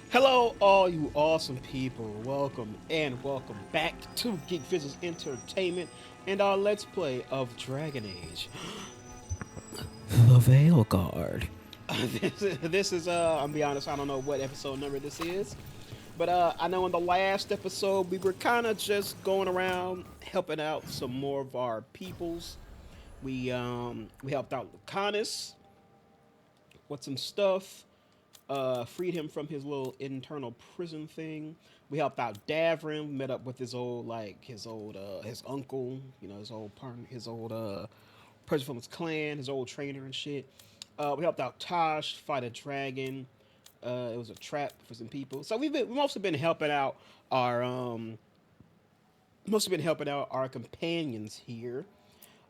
Hello, all you awesome people. Welcome and welcome back to Geek Visuals Entertainment and our Let's Play of Dragon Age. The Veilguard. I'm be honest, I don't know what episode number this is. But I know in the last episode we were kind of just going around helping out some more of our peoples. We helped out Lucanus with some stuff. Freed him from his little internal prison thing. We helped out Davrin, met up with his old his uncle, his old partner, his old person from his clan, his old trainer and shit. We helped out Tosh fight a dragon. It was a trap for some people. So we've mostly been helping out our companions here.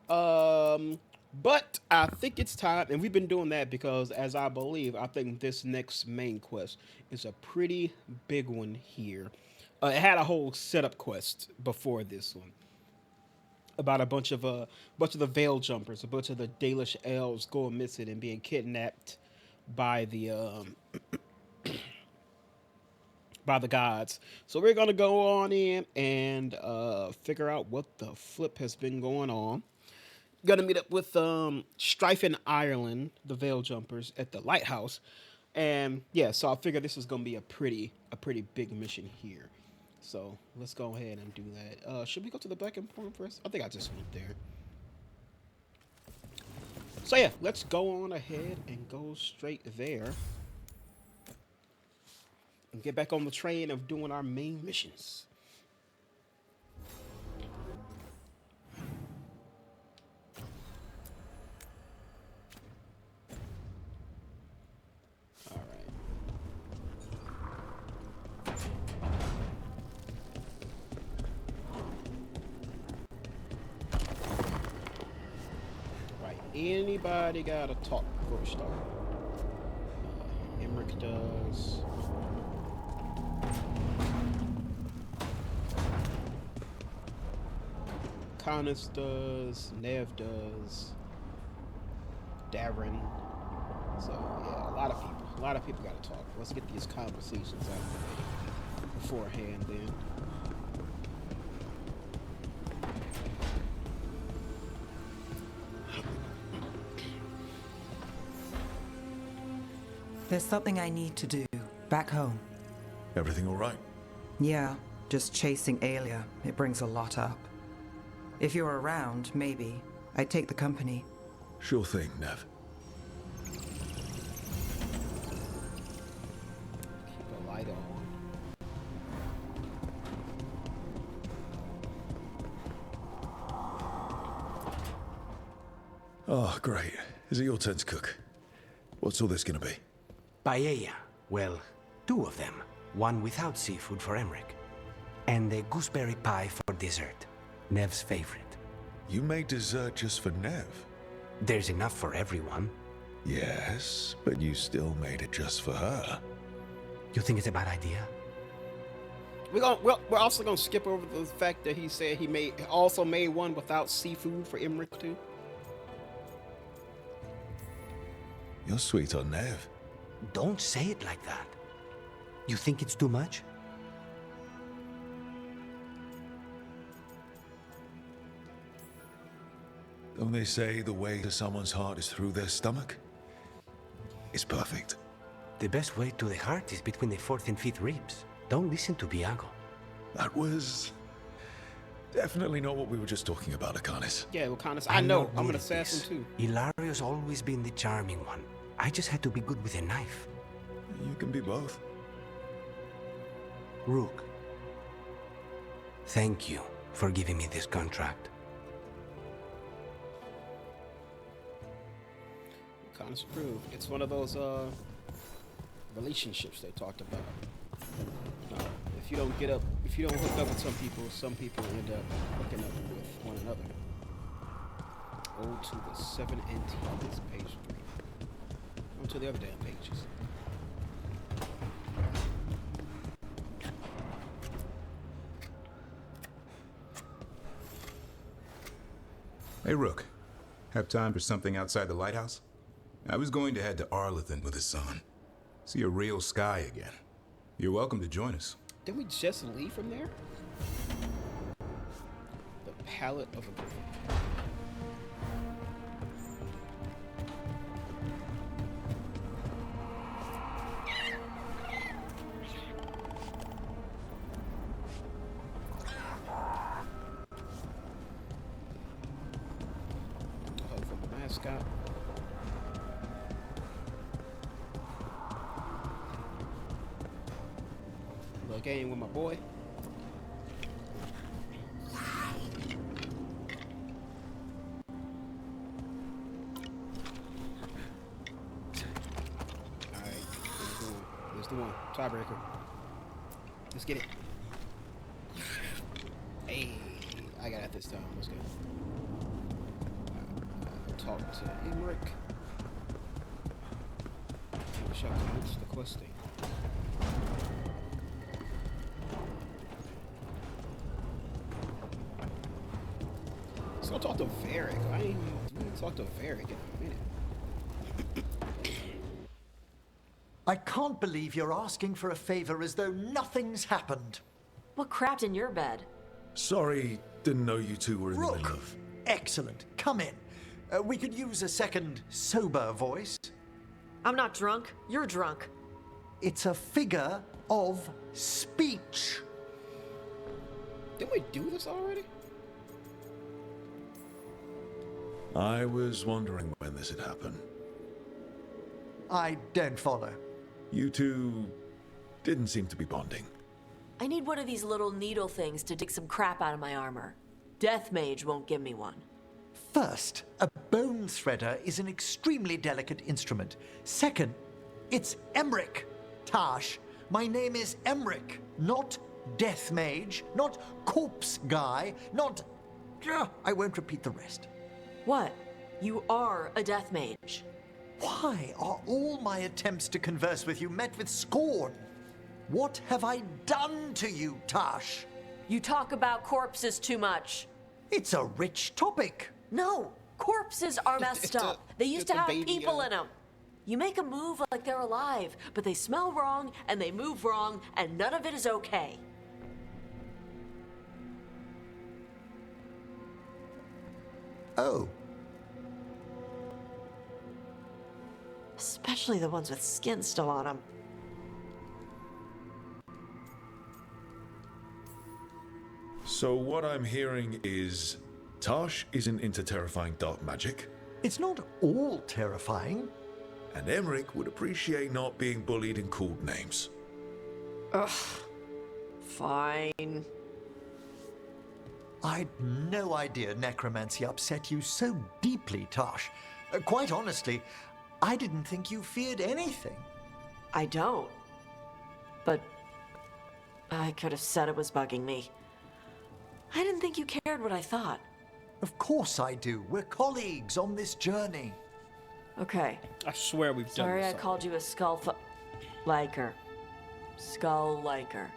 Um, but I think it's time, and we've been doing that because, as I think this next main quest is a pretty big one here. It had a whole setup quest before this one about bunch of the Veil Jumpers, a bunch of the Dalish elves going missing and being kidnapped by the gods. So we're gonna go on in and figure out what the flip has been going on. Gonna meet up with Strife in Ireland, the Veil Jumpers, at the lighthouse, and yeah, so I figure this is gonna be a pretty big mission here. So let's go ahead and do that. Should we go to the back and forth first? I think I just went there. So yeah, let's go on ahead and go straight there and get back on the train of doing our main missions. All right. Right. Anybody gotta talk before we start? Emmerich does. Connors does. Nev does. Darren. So yeah, a lot of people. A lot of people gotta talk. Let's get these conversations out beforehand then. There's something I need to do back home. Everything all right? Yeah, just chasing Alia. It brings a lot up. If you're around, maybe. I'd take the company. Sure thing, Nev. Keep a light on. Oh, great. Is it your turn to cook? What's all this gonna be? Paella. Well, two of them. One without seafood for Emmerich. And a gooseberry pie for dessert. Nev's favorite. You made dessert just for Nev? There's enough for everyone. Yes, but you still made it just for her. You think it's a bad idea? We're also gonna skip over the fact that he said he also made one without seafood for Emmerich too. You're sweet on Nev. Don't say it like that. You think it's too much? Don't they say the way to someone's heart is through their stomach? It's perfect. The best way to the heart is between the fourth and fifth ribs. Don't listen to Biago. That was definitely not what we were just talking about, Akanis. Yeah, well, Connors, I know. I'm good an at assassin this. too. Hilario's always been the charming one. I just had to be good with a knife. You can be both. Rook, thank you for giving me this contract. Connors approved. It's one of those relationships they talked about. If you don't hook up with some people end up hooking up with one another. Ode to the 7NT. This page 3. On to the other damn pages. Hey, Rook. Have time for something outside the lighthouse? I was going to head to Arlathan with his son. See a real sky again. You're welcome to join us. Didn't we just leave from there? The Palette of a Griffin. Hug from the mascot. Little game with my boy. Alright, here's the one. Tiebreaker. Let's get it. Hey, I got it this time. Let's go. Talk to Emric. Shall commence the questing. So I'll talk to Varric. I ain't even talk to Varric in a minute. I can't believe you're asking for a favor as though nothing's happened. What crapped in your bed? Sorry, didn't know you two were in the Rook, middle of... excellent. Come in. We could use a second sober voice. I'm not drunk. You're drunk. It's a figure of speech. Didn't we do this already? I was wondering when this had happened. I don't follow. You two didn't seem to be bonding. I need one of these little needle things to dig some crap out of my armor. Death Mage won't give me one. First, a bone threader is an extremely delicate instrument. Second, it's Emric. Tash, my name is Emric, not Death Mage, not Corpse Guy, not... I won't repeat the rest. What? You are a Death Mage. Why are all my attempts to converse with you met with scorn? What have I done to you, Tash? You talk about corpses too much. It's a rich topic. No, corpses are messed up. They used to have people in them. You make a move like they're alive, but they smell wrong and they move wrong, and none of it is okay. Oh. Especially the ones with skin still on them. So what I'm hearing is... Tash isn't into terrifying dark magic, It's not all terrifying. and Emric would appreciate not being bullied and called names. Ugh. Fine. I'd no idea necromancy upset you so deeply, Tash. Quite honestly, I didn't think you feared anything. I don't. But I could have said it was bugging me. I didn't think you cared what I thought. Of course I do. We're colleagues on this journey. Okay. I swear we've done Sorry this. I called you a liker. Skull liker.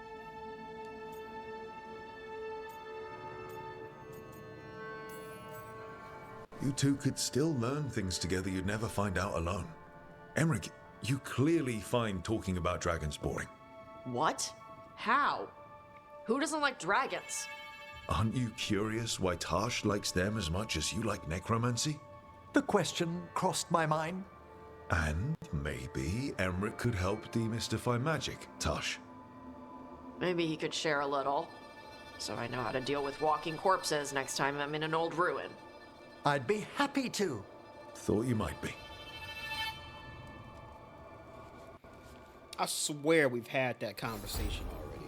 You two could still learn things together you'd never find out alone. Emric, you clearly find talking about dragons boring. What? How? Who doesn't like dragons? Aren't you curious why Tash likes them as much as you like necromancy? The question crossed my mind. And maybe Emric could help demystify magic, Tash. Maybe he could share a little. So I know how to deal with walking corpses next time I'm in an old ruin. I'd be happy to. Thought you might be. I swear we've had that conversation already.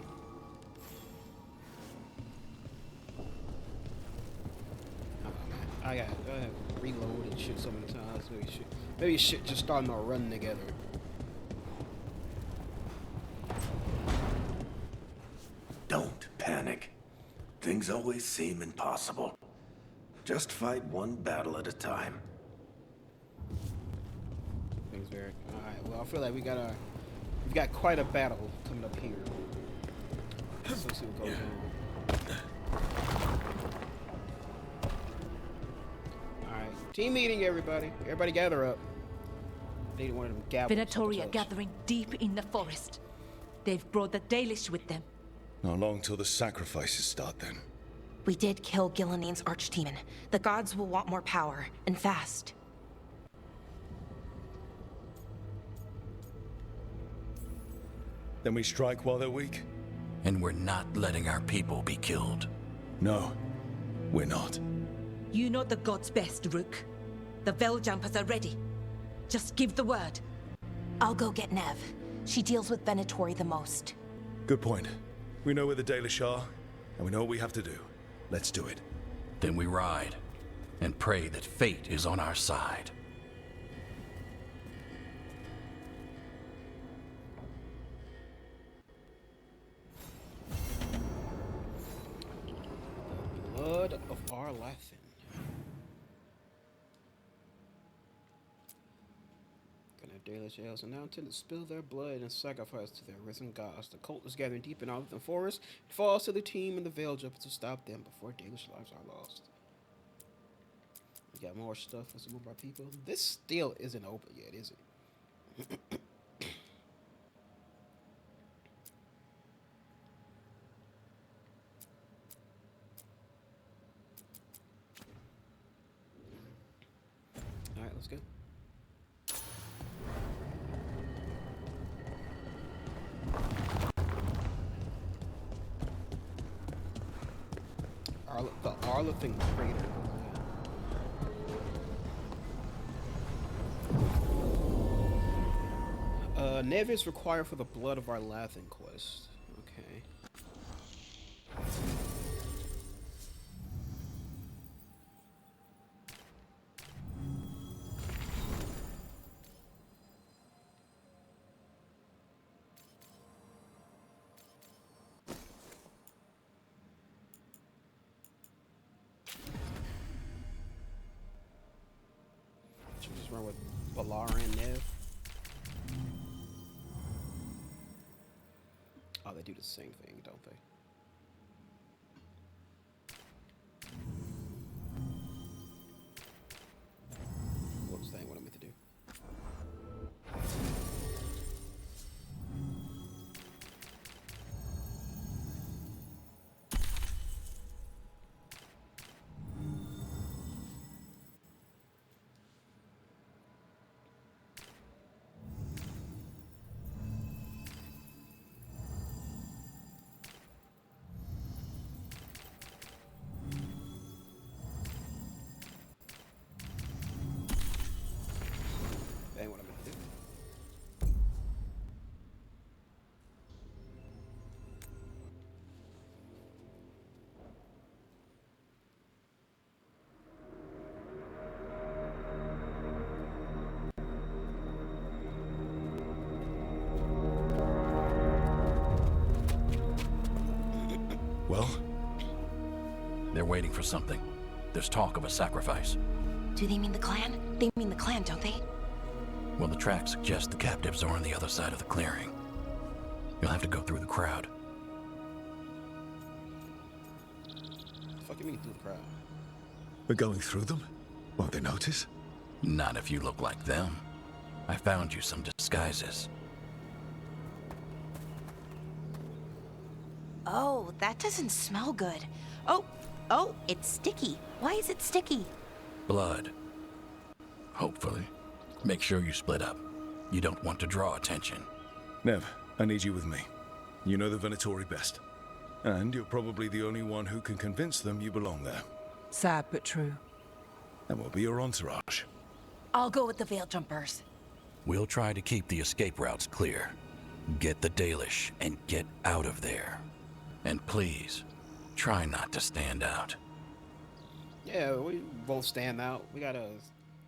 Oh, man. I gotta reload and shit so many times. Maybe shit just starting to run together. Don't panic. Things always seem impossible. Just fight one battle at a time. Things very. All right. Well, I feel like we've got quite a battle coming up here. So let's see what goes on. All right. Team meeting, everybody. Everybody gather up. They one of them gavels. Venatoria gathering deep in the forest. They've brought the Dalish with them. Not long till the sacrifices start then. We did kill Gillenan's archdemon. The gods will want more power, and fast. Then we strike while they're weak? And we're not letting our people be killed. No, we're not. You know the gods best, Rook. The Veiljumpers are ready. Just give the word. I'll go get Nev. She deals with Venatori the most. Good point. We know where the Dalish are, and we know what we have to do. Let's do it. Then we ride, and pray that fate is on our side. Blood of Arlathan. Dalish elves are now intend to spill their blood and sacrifice to their risen gods. The cult is gathering deep in Arlathan forest. It falls to the team and the Veiljumpers to stop them before Dalish lives are lost. We got more stuff for some of our people. This still isn't open yet, is it? Alright, let's go. The Arlathan crater. Nev is required for the Blood of Arlathan quest. Okay. Should we just run with Balara and Nev? Oh, they do the same thing, don't they? What was that? What I meant to do? Well? They're waiting for something. There's talk of a sacrifice. Do they mean the clan? They mean the clan, don't they? Well, the tracks suggest the captives are on the other side of the clearing. You'll have to go through the crowd. What the fuck you mean through the crowd? We're going through them? Won't they notice? Not if you look like them. I found you some disguises. Oh, that doesn't smell good. Oh, it's sticky. Why is it sticky? Blood. Hopefully. Make sure you split up. You don't want to draw attention. Nev, I need you with me. You know the Venatori best. And you're probably the only one who can convince them you belong there. Sad but true. And we'll be your entourage. I'll go with the Veiljumpers. We'll try to keep the escape routes clear. Get the Dalish and get out of there. And please, try not to stand out. Yeah, we won't stand out. We got a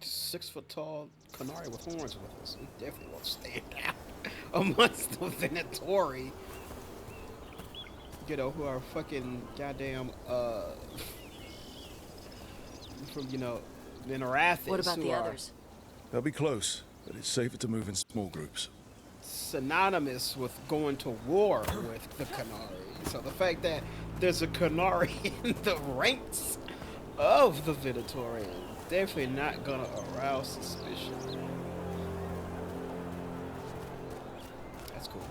6-foot-tall Canary with horns with us. We definitely won't stand out amongst the Venatori. You know, who are fucking goddamn, from, you know, Minarathis. What about the others? They'll be close, but it's safer to move in small groups. Synonymous with going to war with the Canary. So the fact that there's a Canary in the ranks of the Venatori definitely not gonna arouse suspicion. That's cool.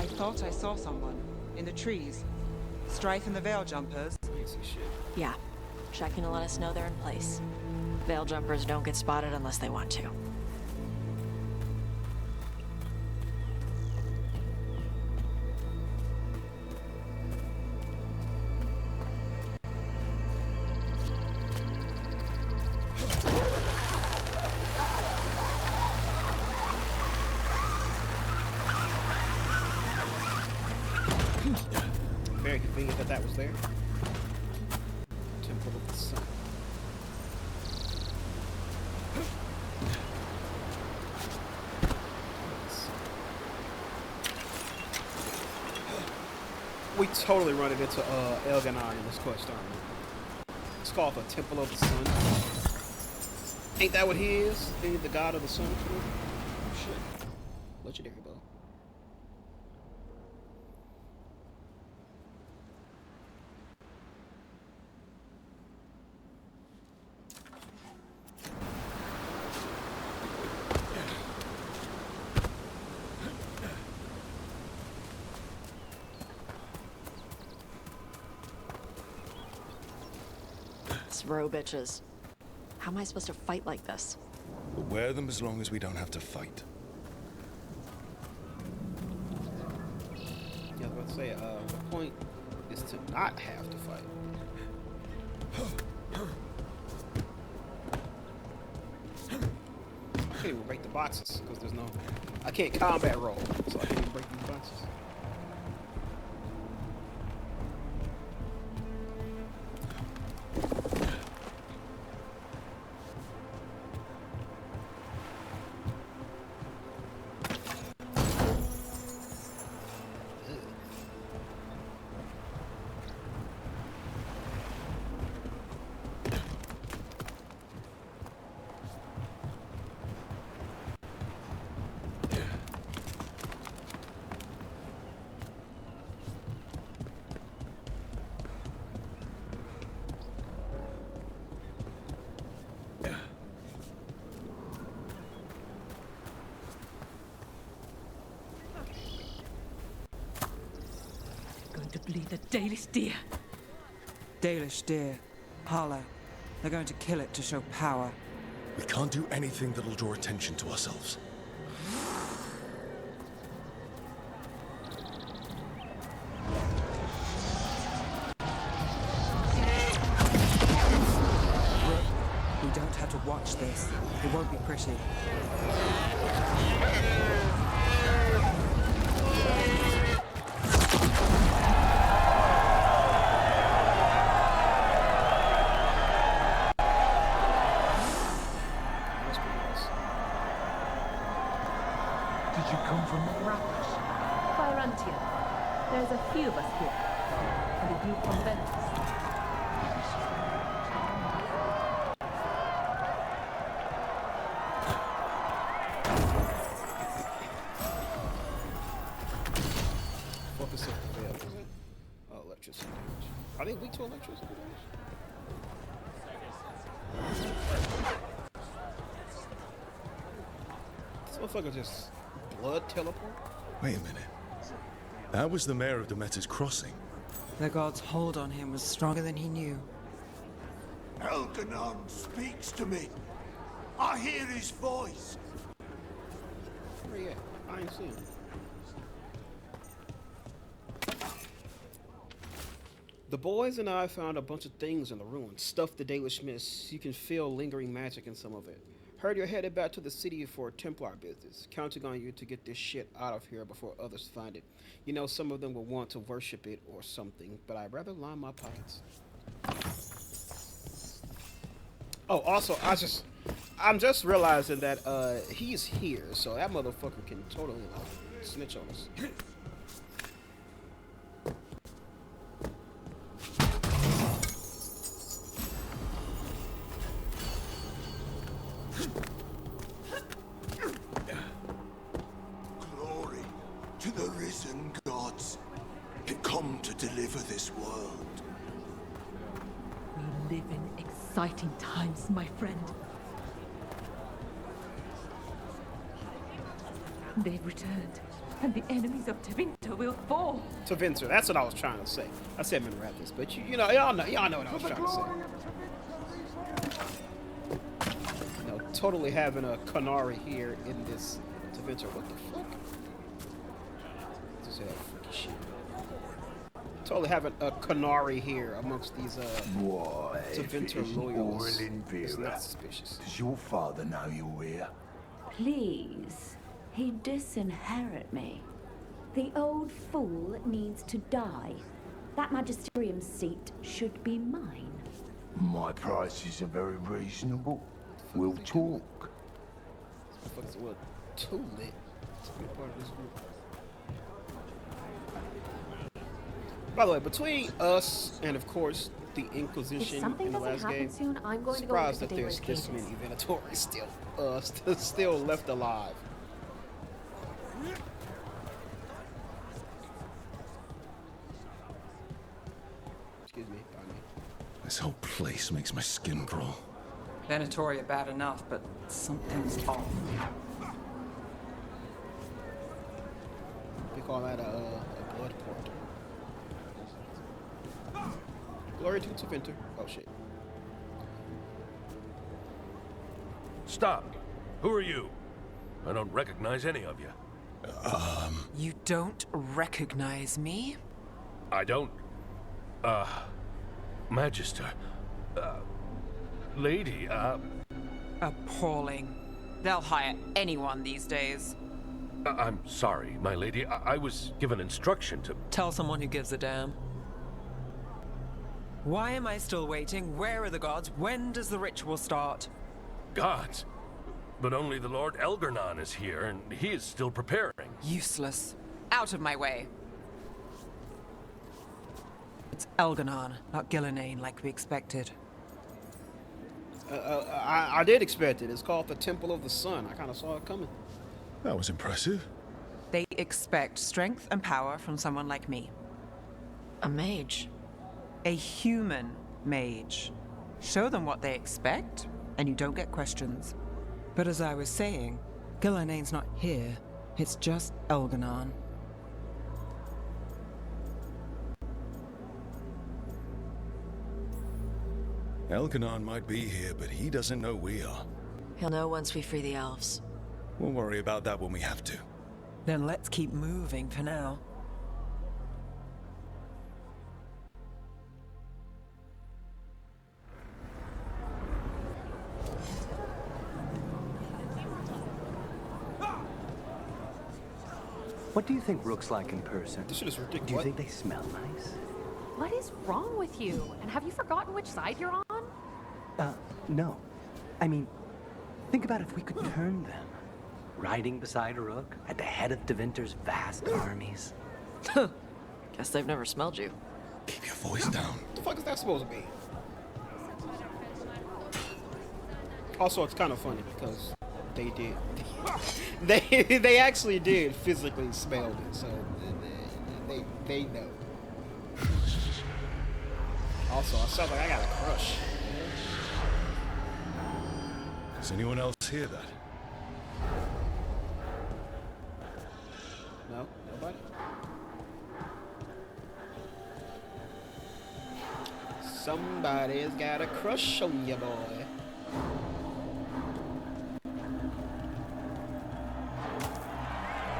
I thought I saw someone in the trees. Strife and the Veil Jumpers. Yeah. Checking to let us know they're in place. Veil Jumpers don't get spotted unless they want to. Very convenient that that was there. Temple of the Sun. We totally run it into Elgar'nan in this quest, aren't we? It's called the Temple of the Sun. Ain't that what he is? Being the god of the sun? Oh shit. Legendary bow. Bro bitches. How am I supposed to fight like this? We'll wear them as long as we don't have to fight. Yeah, I was about to say, the point is to not have to fight. I can't even break the boxes, because there's no... I can't combat roll, so I can't even break these boxes. To bleed the Dalish deer. Dalish deer. Harlow. They're going to kill it to show power. We can't do anything that'll draw attention to ourselves. We don't have to watch this. It won't be pretty. Did you come from the Rapids? There's a few of us here. And a group from Venice. Focus of the veil, is it? Oh, electricity damage. Are they weak to electricity damage? This motherfucker just blood teleport? Wait a minute. That was the mayor of Demeter's Crossing. The god's hold on him was stronger than he knew. Elgar'nan speaks to me. I hear his voice. Where he at? I ain't seen him. The boys and I found a bunch of things in the ruins. Stuff the Dalish miss. You can feel lingering magic in some of it. Heard you're headed back to the city for Templar business. Counting on you to get this shit out of here before others find it. You know, some of them will want to worship it or something, but I'd rather line my pockets. Oh, also, I'm just realizing that he's here, so that motherfucker can totally like snitch on us. Glory to the risen gods. Come to deliver this world. We live in exciting times, my friend. They've returned. and the enemies of Tevinter will fall. Tevinter, that's what I was trying to say. I said Minrathis, but y'all know what I was trying to say. Totally having a Canary here in this Tevinter. What the fuck? Just say that freaky shit. Totally having a Canary here amongst these Tevinter loyals. It's not suspicious. Does your father know you're here? Please, he disinherit me. The old fool needs to die. That magisterium seat should be mine. My prices are very reasonable. We'll talk. Well, too lit to be a part of this group. By the way, between us and of course the Inquisition in the last game, soon, I'm going surprised to go that there's this many Venatories still left alive. Excuse me, pardon me. This whole place makes my skin crawl. Venatoria bad enough, but something's off. We call that a blood port. Glory to Tevinter. Oh shit. Stop. Who are you? I don't recognize any of you. You don't recognize me? I don't. Magister. Lady, Appalling. They'll hire anyone these days. I'm sorry, my lady. I was given instruction to... Tell someone who gives a damn. Why am I still waiting? Where are the gods? When does the ritual start? Gods? But only the Lord Elgar'nan is here, and he is still preparing. Useless. Out of my way. It's Elgar'nan, not Elgar'nan like we expected. I did expect it. It's called the Temple of the Sun. I kind of saw it coming. That was impressive. They expect strength and power from someone like me. A mage. A human mage. Show them what they expect, and you don't get questions. But as I was saying, Elgar'nan's not here. It's just Elgar'nan. Elgar'nan might be here, but he doesn't know we are. He'll know once we free the elves. We'll worry about that when we have to. Then let's keep moving for now. What do you think Rook's like in person? This shit is ridiculous. Do you think they smell nice? What is wrong with you? And have you forgotten which side you're on? No. I mean, think about if we could turn them. Riding beside Rook, at the head of Tevinter's vast armies. Guess they've never smelled you. Keep your voice down. What the fuck is that supposed to be? Also, it's kind of funny because they did. they actually did physically smell it, so they know. Also, I sound like I got a crush. Does anyone else hear that? No? Nobody? Somebody's got a crush on you, boy.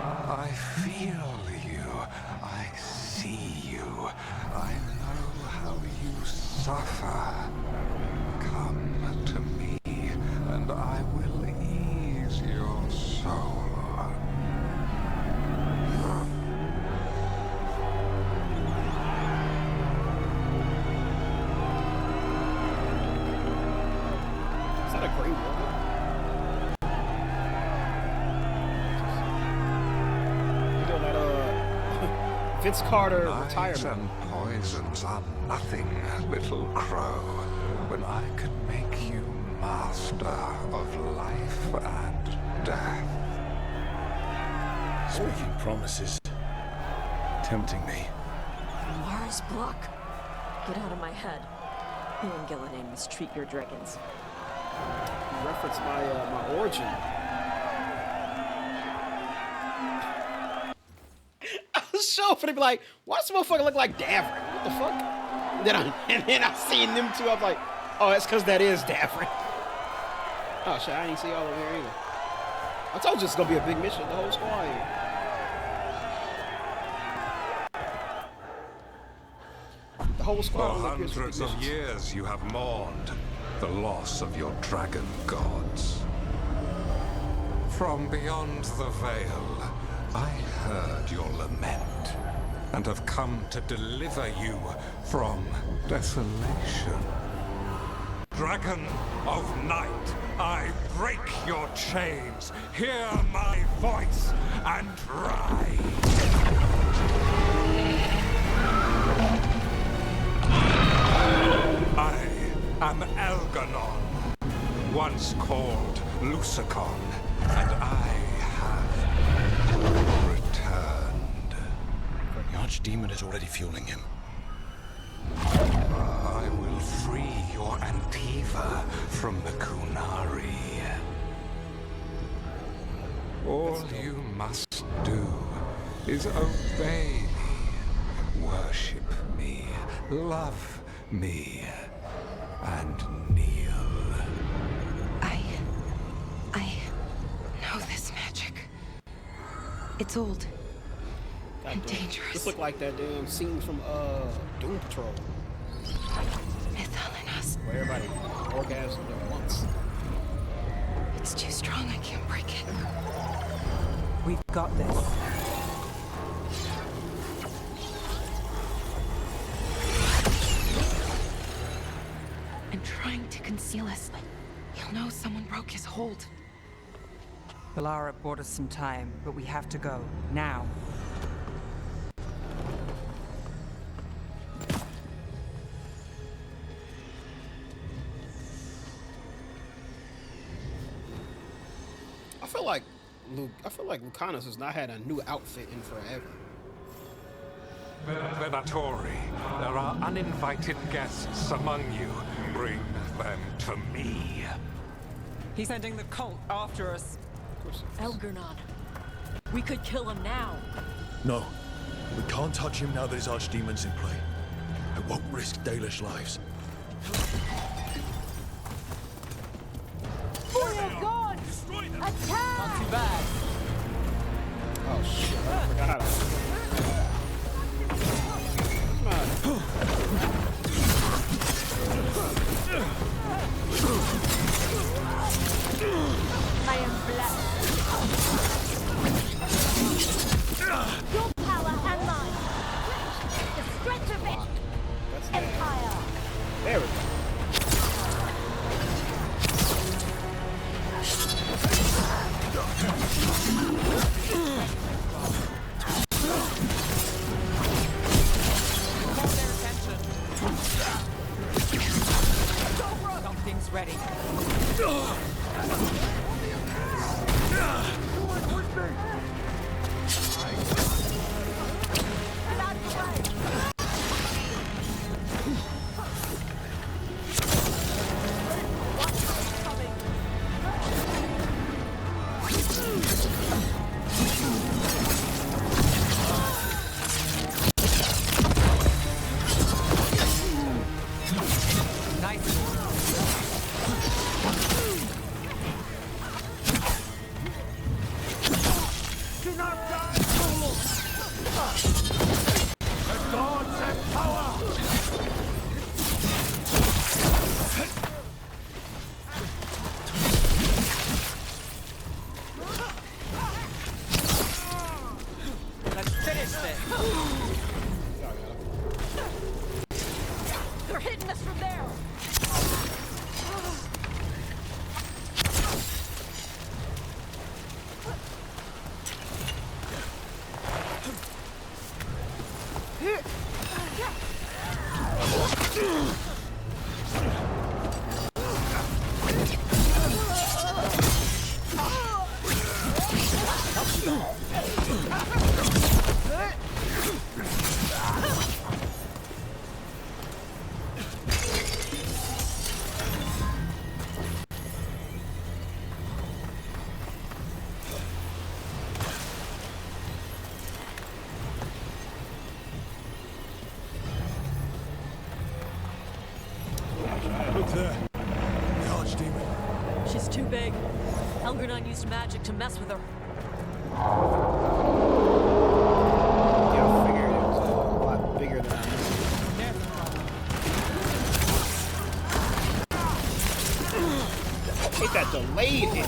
I feel you. I see you. I know how you suffer. Come to me, and I will ease your soul. Is that a great woman? Vince Carter retirement. And poisons are nothing, little crow, when I could make you master of life and death. Speaking promises, tempting me. Mars block. Get out of my head. You and Elgar'nan must treat your dragons. You reference my origin. sure for to be like, why does this motherfucker look like Davrin? What the fuck? And then I seen them two. I'm like, oh, that's because that is Davrin. Oh shit, I didn't see all of here either. I told you it's gonna be a big mission. The whole squad here. The whole squad. For hundreds of years you have mourned the loss of your dragon gods. From beyond the veil, I heard your lament and have come to deliver you from desolation. Dragon of night, I break your chains. Hear my voice and ride. I am Elgar'nan, once called Lusicon, and I have returned. The Archdemon is already fueling him. I will free your Antiva from the Kunari. All you must do is obey me, worship me, love me, and kneel. I know this magic. It's old and dangerous. This look like that damn scene from Doom Patrol. Mythalinas. Where everybody orgasmed at once. It's too strong. I can't break it. We've got this. I'm trying to conceal us. He'll know someone broke his hold. Valara bought us some time, but we have to go. Now. I feel like Lucanus has not had a new outfit in forever. Venatori, there are uninvited guests among you. Bring them to me. He's sending the cult after us. Elgar'nan. We could kill him now. No. We can't touch him now that his archdemon's in play. I won't risk Dalish lives. For your gods! Attack! Not too bad. Oh shit, I forgot how to... I am blessed. Your power and mine. The strength of it. Empire. There we go. Call their attention. Something's ready. They're hitting us from there. to mess with her. Yeah, I figured it was a lot bigger than I anticipated. Hate that delayed hit.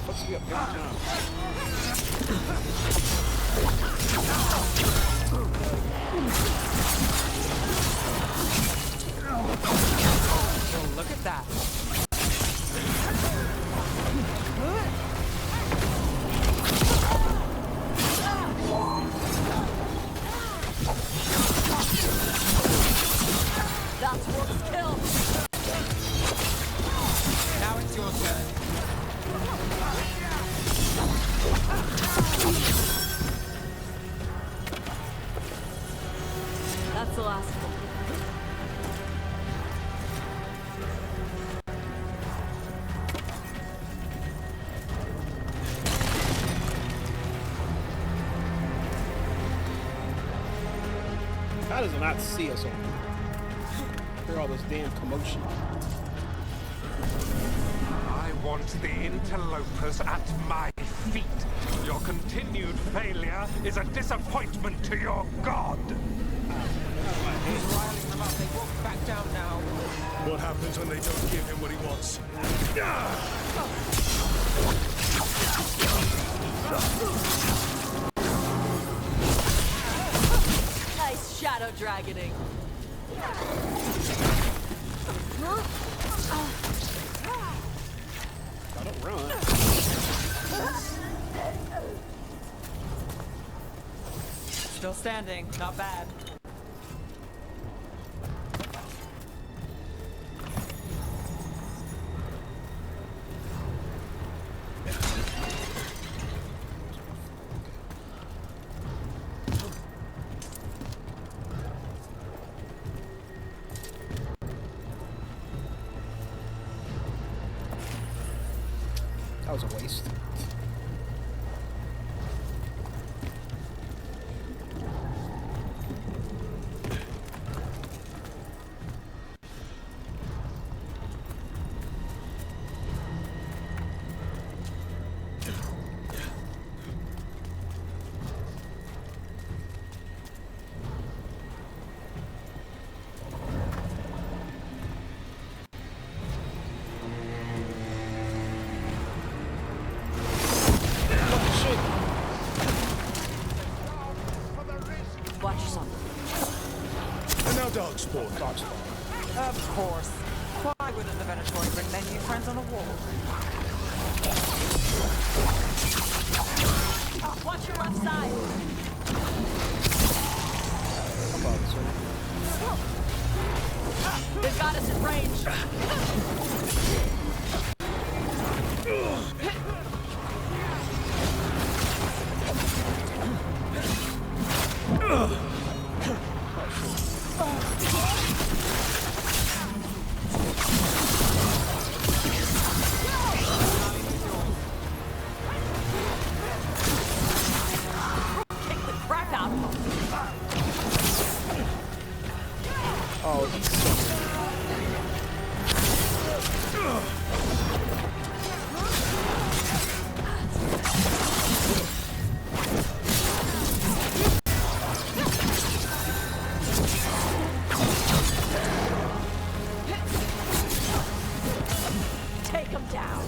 Fucks me up every time. Oh, look at that. That's Rook's kill. Now it's your turn. That's the last one. How does it not see us over here? Hear all this damn commotion. I want the interlopers at my feet. Your continued failure is a disappointment to your god. They won't back down now. What happens when they don't give him what he wants? Nice shadow dragoning. Gotta run. Still standing, not bad. That was a waste. Watch yourself. And now dog spawn. Dog spawn. Of course. Why wouldn't the Venatori bring their new friends on a wall? Watch your left side. Come on, sir. They've got us in range. Kick the crap out of him. Oh, he's so Take him down.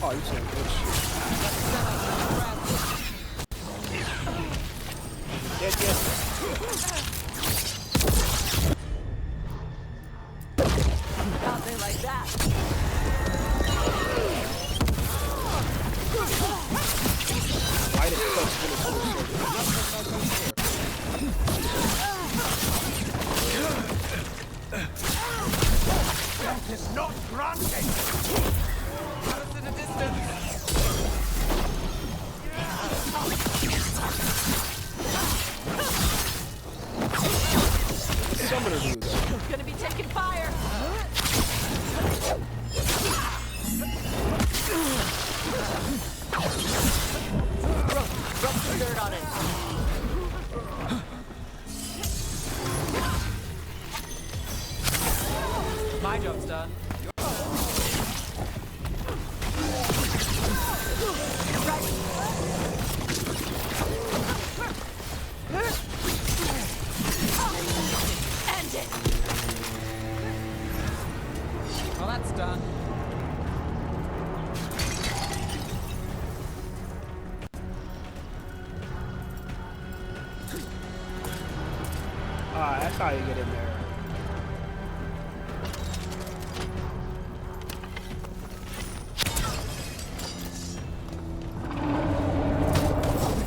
Oh, you're saying good shit. Yes. Out there like that. Light it close to That is not granted! Out in the distance! My job's done. End it! Well, that's done. Ah, that's how you get in there.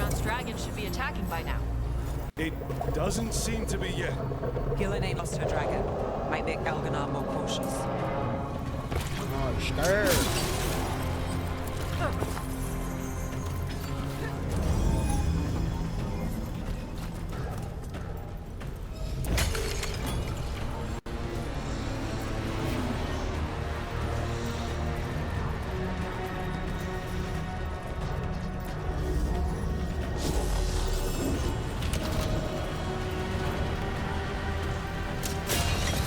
Arlathan's dragon should be attacking by now. It doesn't seem to be yet. Gillen lost her dragon. Might make Elgar'nan more cautious. Oh, scared.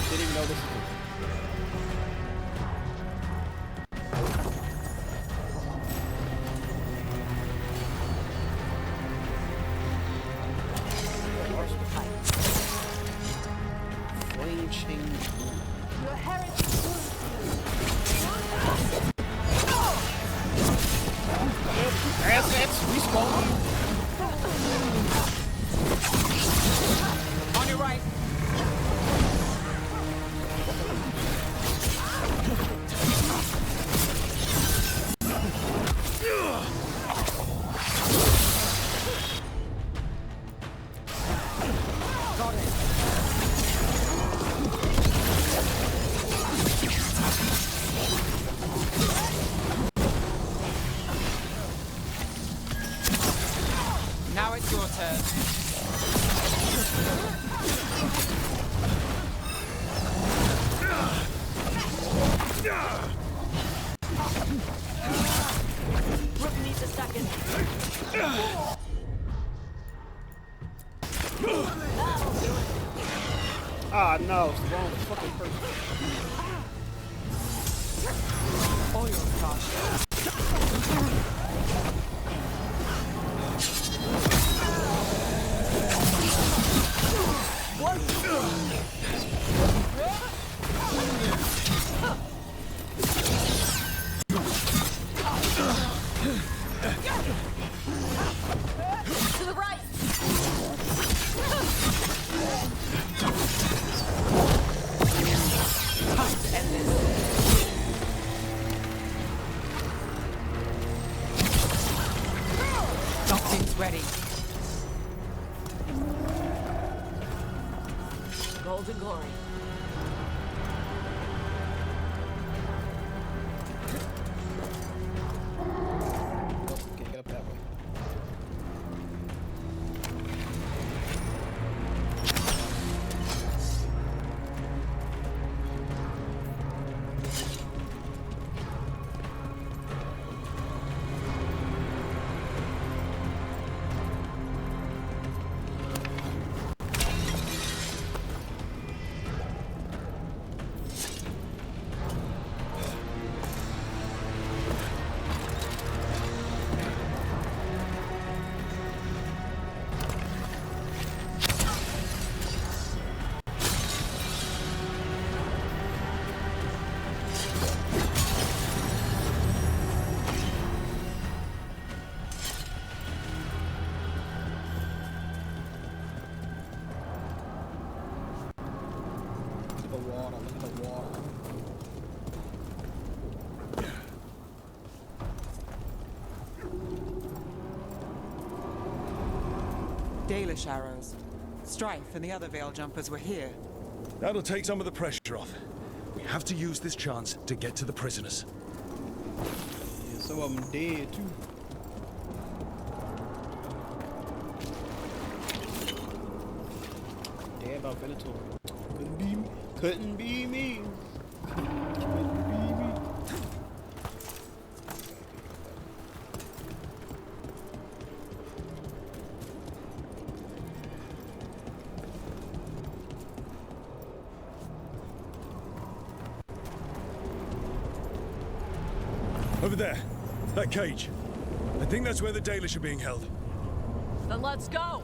Didn't even know this was flame change. Your heritage Assets, respawn. On your right. Got it. Now it's your turn. Rook needs a second. Ah, no, it's the wrong fucking person. All yours, Tash. To the right! Time to end this. Something's ready. Golden glory. Can't get up that way. Look at the water, look at the water. Dalish arrows. Strife and the other Veil Jumpers were here. That'll take some of the pressure off. We have to use this chance to get to the prisoners. Yeah, some of them dead too. Dead about Venator. Couldn't be me. Couldn't be me. Couldn't be me. Over there. That cage. I think that's where the Dalish are being held. Then let's go!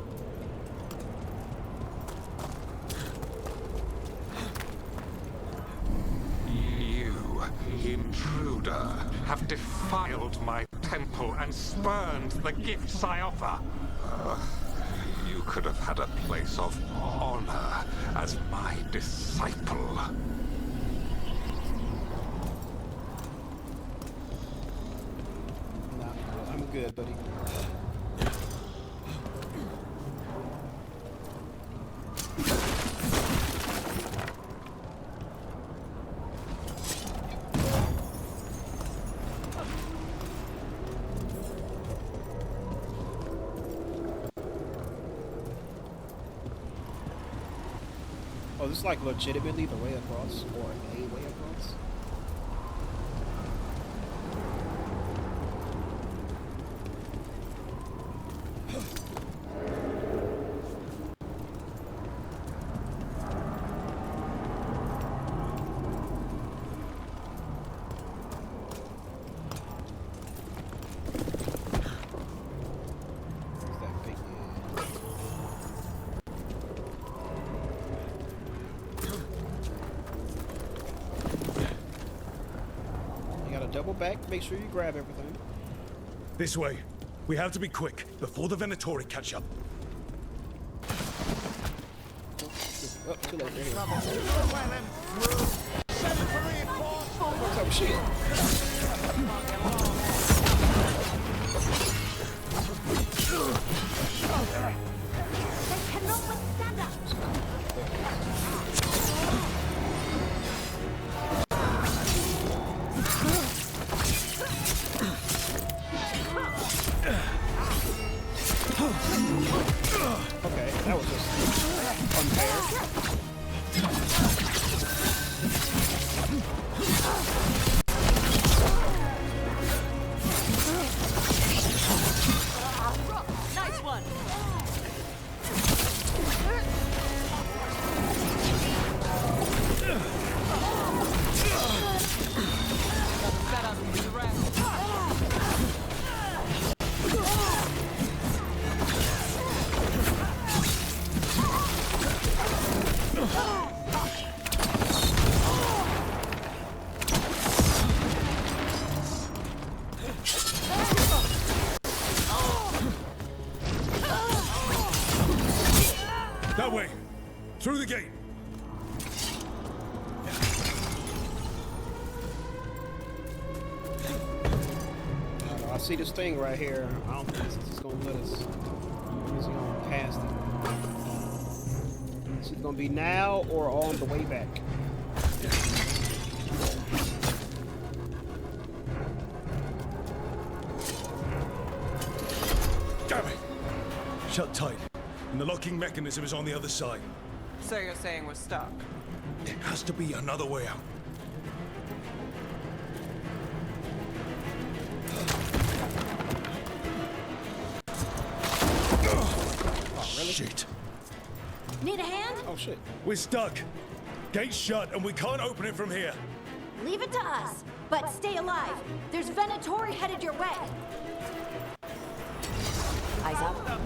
You, intruder, have defiled my temple and spurned the gifts I offer. You could have had a place of honor as my disciple. Nah, I'm good, buddy. Oh, this is like legitimately the way across, or a way across? Double back, make sure you grab everything. This way. We have to be quick, before the Venatori catch up. Oh, too late. Oh, shit. Okay, that was just unfair. Nice one! Set up the rest. That way! Through the gate! I see this thing right here. I don't think it's just gonna let us. It's gonna pass it. It's either gonna be now or on the way back. Damn it! Shut tight. And the locking mechanism is on the other side. So you're saying we're stuck? There has to be another way out. Oh, really? Shit. Need a hand? Oh, shit. We're stuck. Gate's shut and we can't open it from here. Leave it to us. But stay alive. There's Venatori headed your way. Eyes up.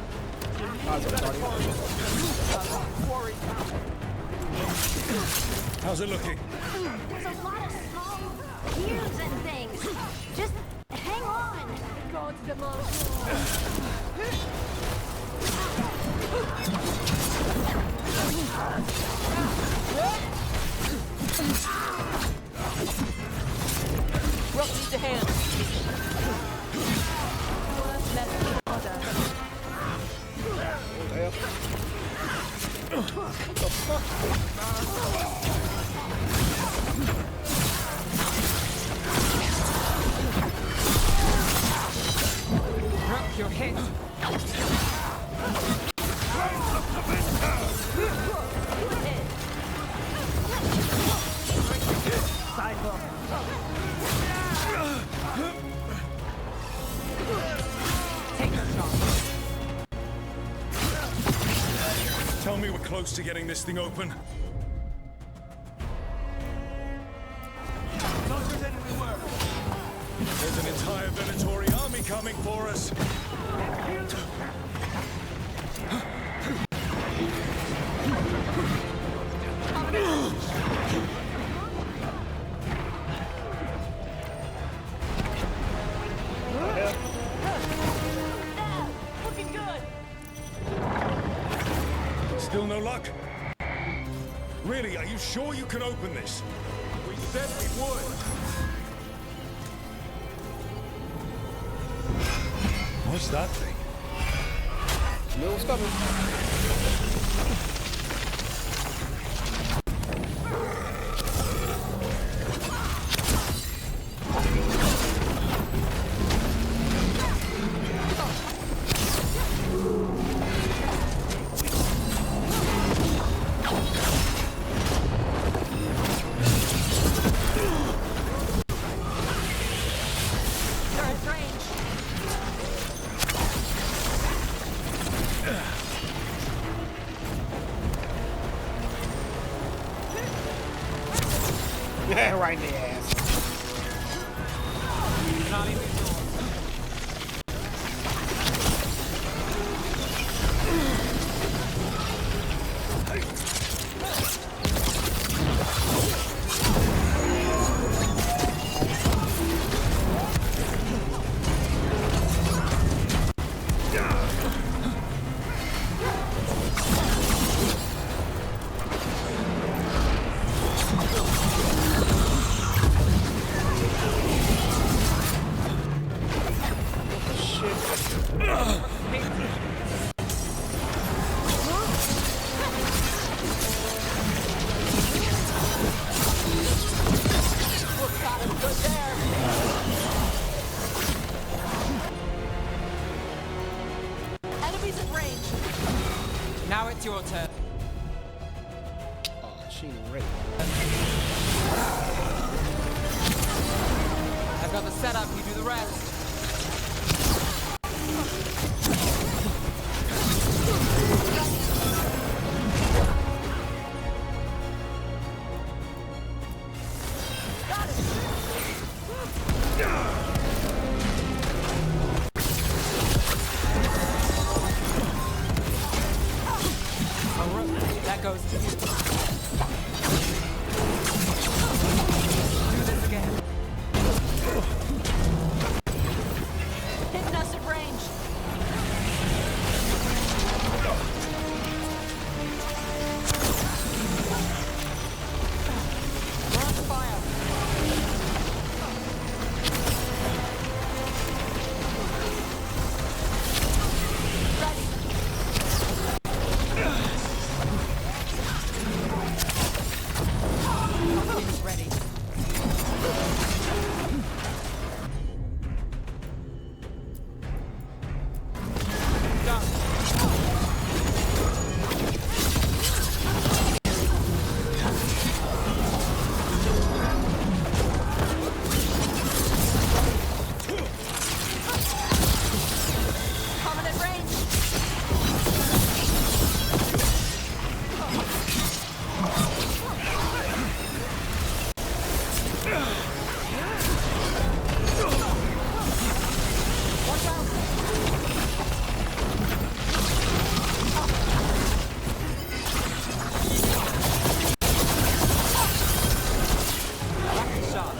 How's it looking? There's a lot of small gears and things. Just hang on. God's the Rook needs a hand. What the fuck? Rook, you're hit. Tell me we're close to getting this thing open. There's an Venatori army coming for us. Looking good. Still no luck? Really, are you sure you can open this? We said we would. What's that thing? Knew it was coming. Right in the ass. Not even Enemies at range. Now it's your turn. Oh, she ain't ready. I've got the setup, you do the rest. That goes to you. Do this again. Hitting us at range. We're on fire. Ready. Coming at range. Watch out. Lucky shot.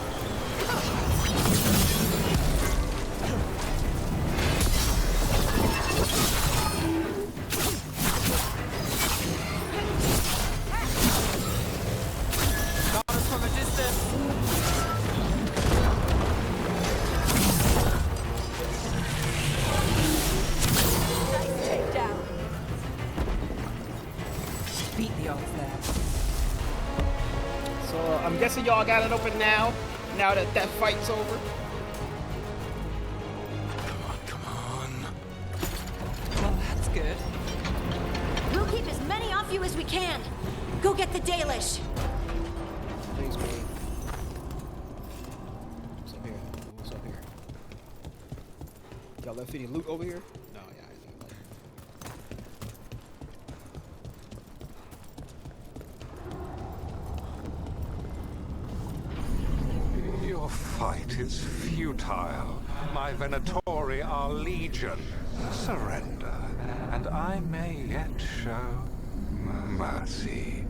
Got us from a distance. Nice takedown. Beat the odds there. So I'm guessing y'all got it open now. Now that that fight's over. Well, that's good. We'll keep as many off you as we can. Go get the Dalish. Thanks, man. What's up here? What's up here? Y'all left any loot over here? No, yeah, I think like. Your fight is futile. My Venatori are legion. Surrender, and I may yet show mercy.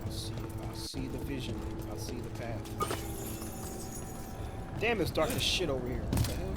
I see the vision. I see the path. Damn, it's dark as shit over here. What the hell?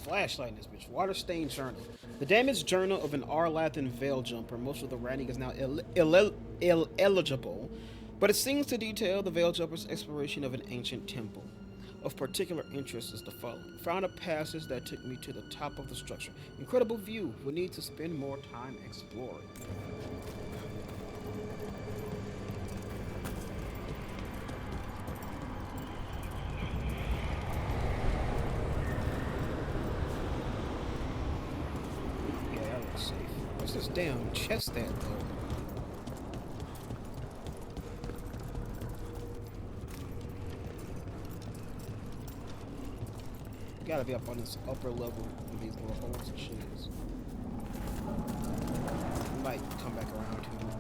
Flashlight in this bitch. Water stained journal. The damaged journal of an Arlathan veil jumper. Most of the writing is now illegible, but it seems to detail the veil jumper's exploration of an ancient temple. Of particular interest is the following. Found a passage that took me to the top of the structure. Incredible view. We need to spend more time exploring. What's this damn chest at, though? Gotta be up on this upper level with these little holes and shit. Might come back around to it.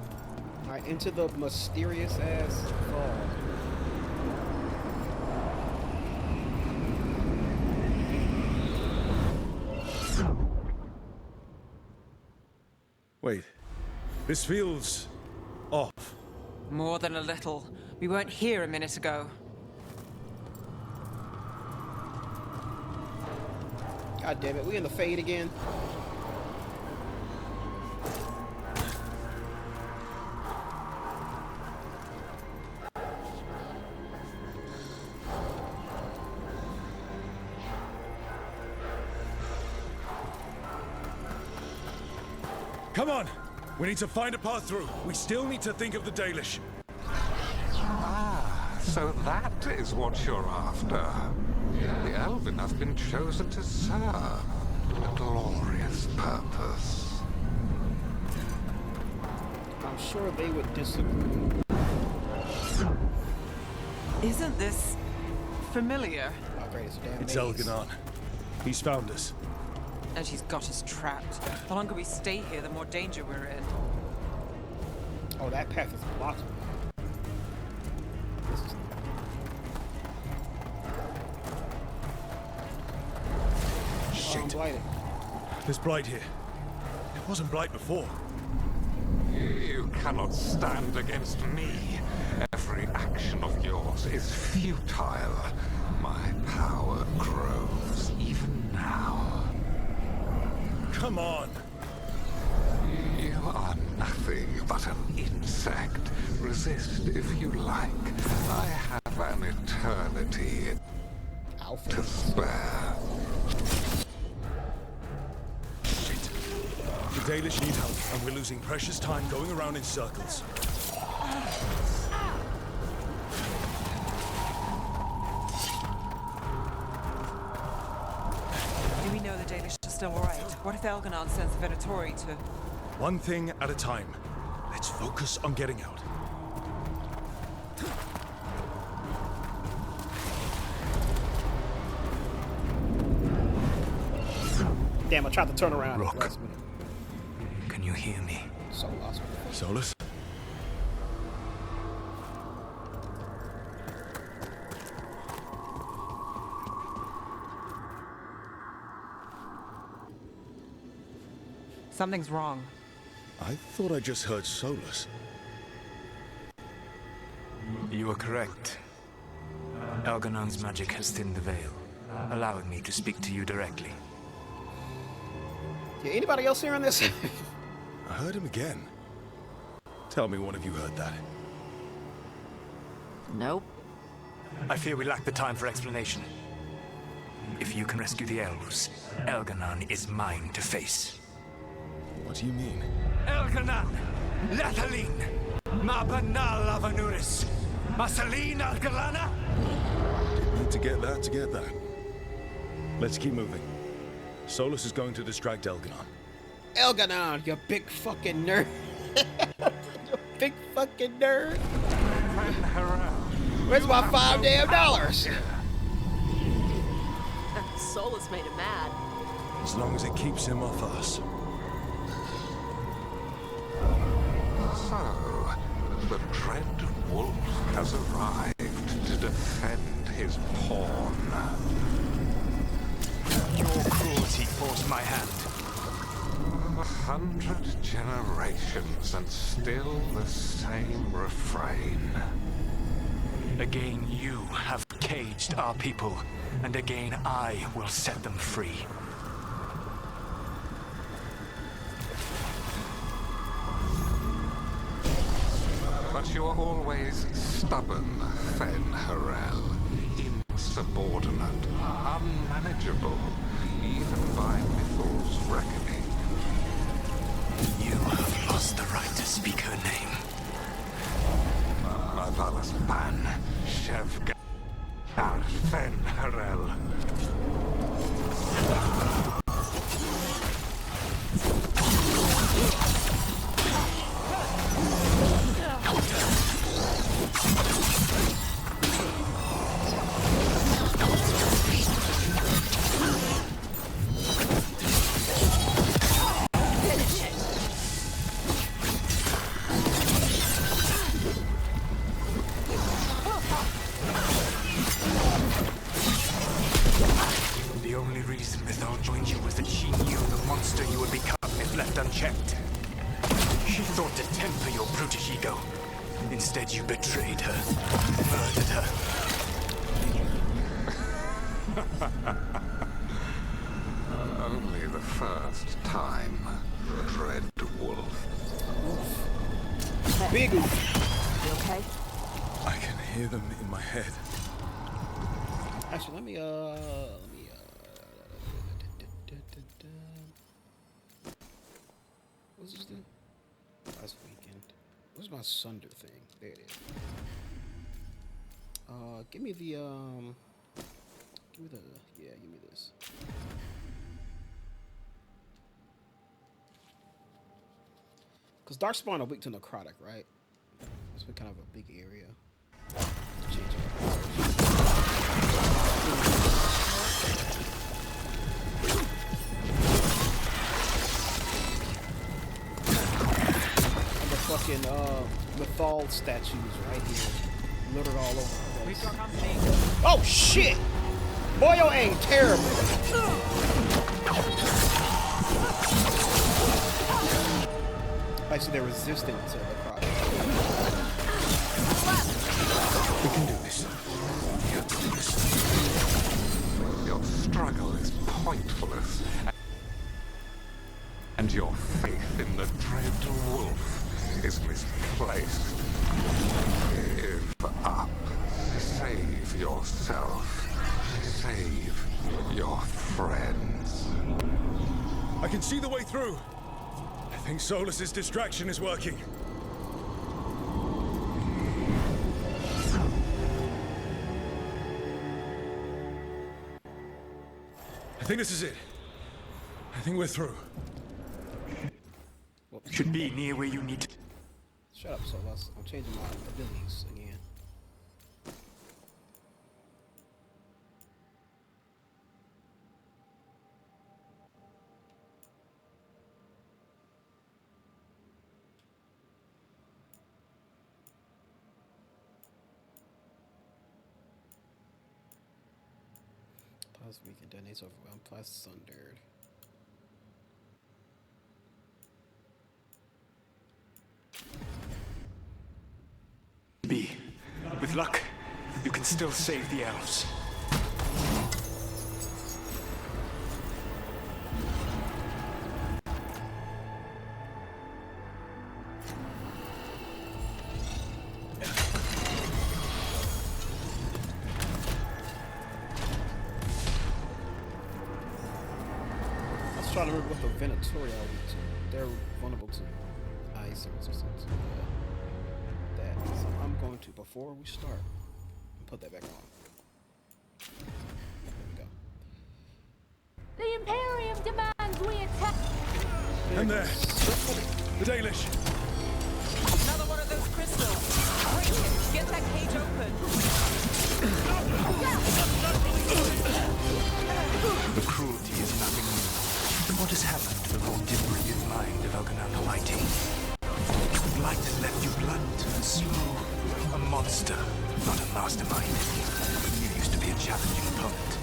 Alright, into the mysterious ass fall. Wait, this feels off. More than a little. We weren't here a minute ago. God damn it, we in the fade again? Come on! We need to find a path through. We still need to think of the Dalish. Ah, so that is what you're after. The Elven have been chosen to serve a glorious purpose. I'm sure they would disagree. Isn't this familiar? Oh, great, it's a damn It's maze. Elgar'nan. He's found us. And she's got us trapped. The longer we stay here, the more danger we're in. Oh, that path is blocked. This is... Shit. There's blight here. It wasn't blight before. You cannot stand against me. Every action of yours is futile. My power grows even now. Come on! You are nothing but an insect. Resist if you like. I have an eternity to spare. Shit. The Dalish need help, and we're losing precious time going around in circles. Do we know the Dalish are still alright? What if Elgar'nan sends the Venatori to... One thing at a time. Let's focus on getting out. Damn, I tried to turn around. Rook, can you hear me? So lost. Solus? Something's wrong. I thought I just heard Solus. You are correct. Elgar'nan's magic has thinned the veil, allowing me to speak to you directly. Yeah, anybody else hearing this? I heard him again. Tell me one of you heard that. Nope. I fear we lack the time for explanation. If you can rescue the elves, Elgar'nan is mine to face. What do you mean? Elgar'nan! Lathalin! Ma banal avanuris! Masalin Algalana! Didn't need to get that. Let's keep moving. Solus is going to distract Elgar'nan. Elgar'nan, you big fucking nerd. You big fucking nerd. Where's my $5 damn? Solus made him mad. As long as it keeps him off us. So, the dread wolf has arrived to defend his pawn. Your cruelty forced my hand. 100 generations and still the same refrain. Again you have caged our people, and again I will set them free. But you're always stubborn, Fen'Harel. Insubordinate, unmanageable, even by Mythal's reckoning. You have lost the right to speak her name. Mavalas Ban, Shevgar, Fen'Harel. The only reason Mythal joined you was that she knew the monster you would become if left unchecked. She thought to temper your brutish ego. Instead, you betrayed her, murdered her. Only the first time, Dread Wolf. Big oof. You okay? I can hear them in my head. Actually, let me what's this thing? Last weekend. What's my Sunder thing? There it is. Give me the give me this. Cause Darkspawn are weak to necrotic, right? It's been kind of a big area. Change and the fucking Mythal statues right here, littered all over the place. Oh shit! Boy, your aim terrible. Actually, they're resistant to the product. We can do this. Your struggle is pointless, and your faith in the Dread Wolf is misplaced. Give up. Save yourself. Save your friends. I can see the way through. I think Solus's distraction is working. I think this is it. I think we're through. Should be near where you need to. Shut up, Solus. I'm changing my abilities again. Plus weakened, detonates overwhelmed, plus sundered. Be. With luck, you can still save the elves. trying to remember what the Venatori are weak to. They're vulnerable to ice and resistance. That. So I'm going to, before we start, put that back on. There we go. The Imperium demands we attack. And there, the Dalish. Another one of those crystals. Quick, get that cage open. The cruelty is nothing new. What has happened to the raw brilliant mind of Elgar'nan the Mighty? Blight has left you blunt and slow. A monster, not a mastermind. You used to be a challenging opponent.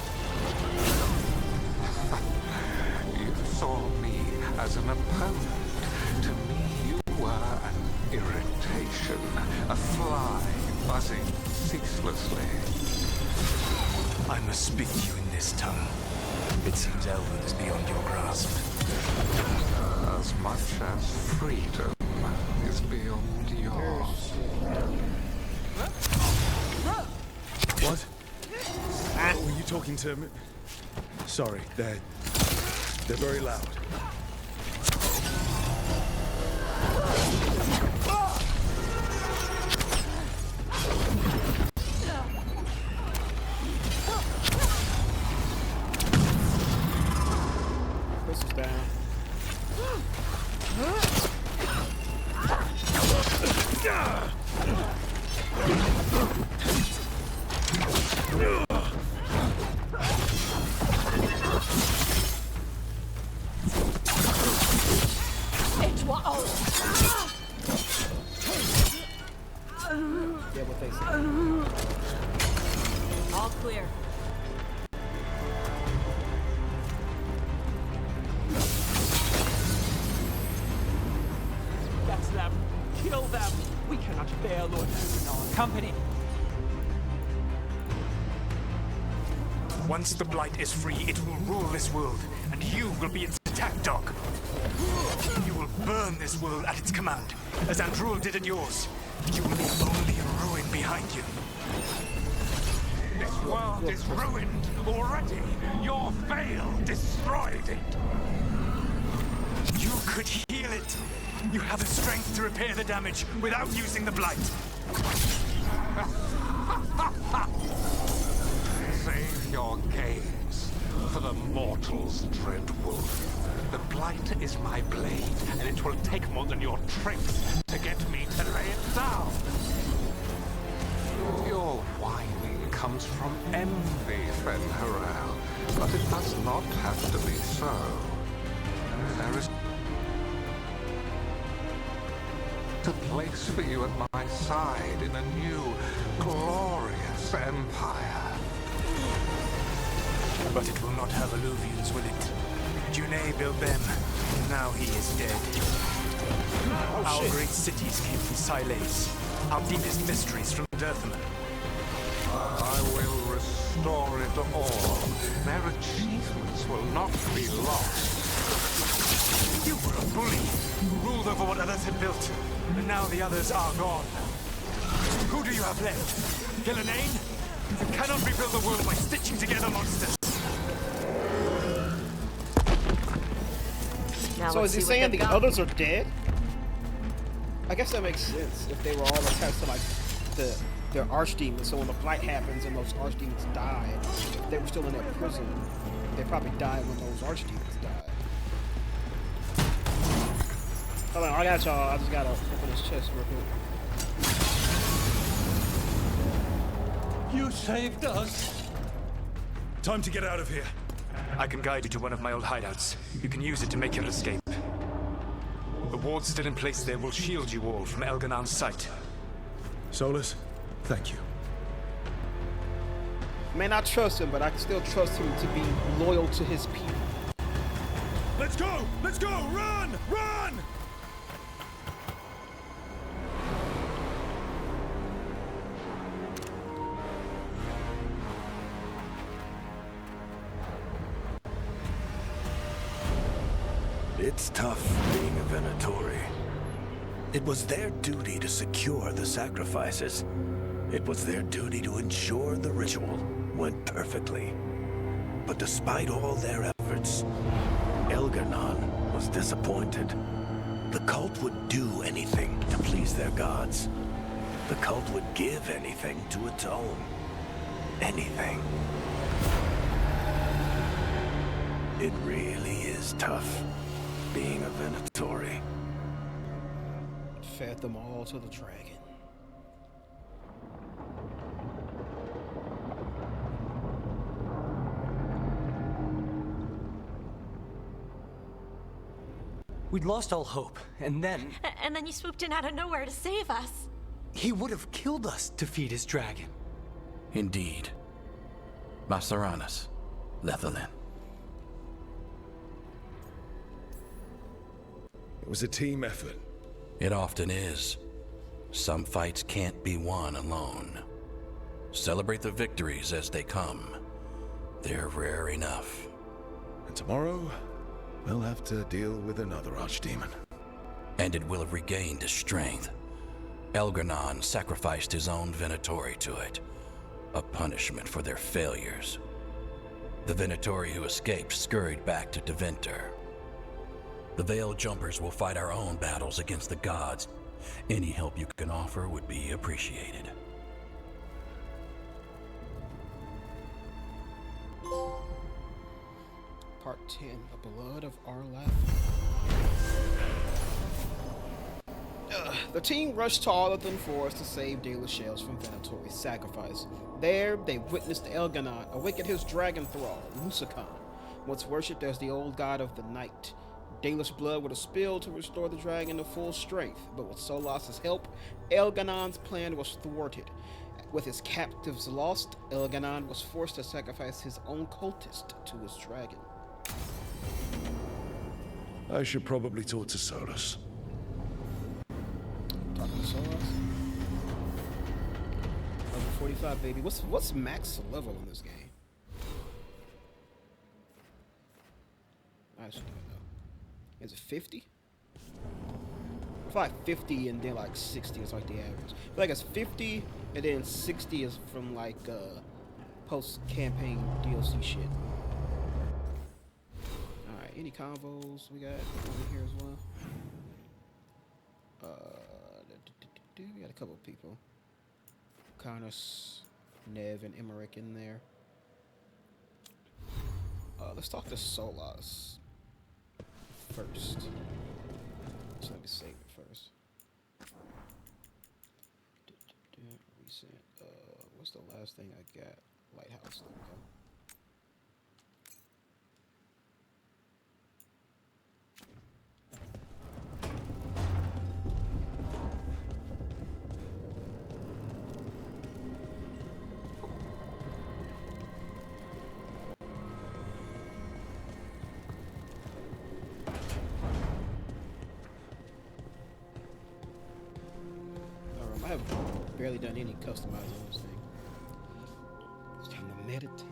You saw me as an opponent. To me, you were an irritation, a fly buzzing ceaselessly. I must speak to you in this tongue. It seems Elven is beyond your grasp. As much as freedom is beyond yours. What? Were you talking to me? Sorry, they're very loud. Crystal's down. Yeah, what they say. All clear. That's them. Kill them. We cannot bear Lord Elgar'nan company. Once the Blight is free, it will rule this world, and you will be its attack dog. You will burn this world at its command, as Andrul did at yours. You will leave only ruin behind you. This world is ruined already. Your veil destroyed it. You could heal it. You have the strength to repair the damage without using the Blight. Save your games for the mortals, dread wolf. The Blight is my blade, and it will take more than your tricks to get me to lay it down. Your whining comes from envy, Fen'Harel, but it does not have to be so. There is a place for you at my side in a new, glorious empire. But it will not have alluvians, will it? Junei built them, and now he is dead. Our great cities came from Sileis, our deepest mysteries from Dirthaman. I will restore it all. Their achievements will not be lost. You were a bully, who ruled over what others had built, and now the others are gone. Who do you have left? Elgar'nan? You cannot rebuild the world by stitching together monsters. Now So let's is he see what saying they've the got. others are dead? I guess that makes sense if they were all attached to like their archdemons. So when the Blight happens and those archdemons die, if they were still in that prison, they probably died when those archdemons died. Hold on, I got y'all. I just gotta open this chest real quick. You saved us. Time to get out of here. I can guide you to one of my old hideouts. You can use it to make your escape. The wards still in place there will shield you all from Elgar'nan's sight. Solus, thank you. I may not trust him, but I can still trust him to be loyal to his people. Let's go! Let's go! Run! Run! It's tough being a Venatori. It was their duty to secure the sacrifices. It was their duty to ensure the ritual went perfectly. But despite all their efforts, Elgar'nan was disappointed. The cult would do anything to please their gods. The cult would give anything to atone. Anything. It really is tough being a Venatori. Fed them all to the dragon. We'd lost all hope, and then... And then you swooped in out of nowhere to save us. He would have killed us to feed his dragon. Indeed. Masaranas, Lethalin. It was a team effort. It often is. Some fights can't be won alone. Celebrate the victories as they come. They're rare enough. And tomorrow, we'll have to deal with another archdemon. And it will have regained its strength. Elgar'nan sacrificed his own Venatori to it. A punishment for their failures. The Venatori who escaped scurried back to Deventer. The Veil Jumpers will fight our own battles against the gods. Any help you can offer would be appreciated. Part 10, The Blood of Arlathan. The team rushed to Arlathan Forest to save Dalish shells from Venatori's sacrifice. There, they witnessed Elgar'nan awaken his dragon thrall, Lusakan, once worshipped as the old god of the night. Dalish blood would have spilled to restore the dragon to full strength, but with Solas's help, Elgar'nan's plan was thwarted. With his captives lost, Elgar'nan was forced to sacrifice his own cultist to his dragon. I should probably talk to Solus. Talking to Solas? Level 45, baby. What's max level in this game? I should know. Is it 50? It's like 50 and then like 60 is like the average. I feel like it's 50 and then 60 is from like post-campaign DLC shit. Alright, any convos we got over here as well? We got a couple of people. Connors, Nev, and Emmerich in there. Let's talk to Solas first. So let me save it first. Recent. What's the last thing I got? Lighthouse. There we go. I have barely done any customizing on this thing. It's time to meditate.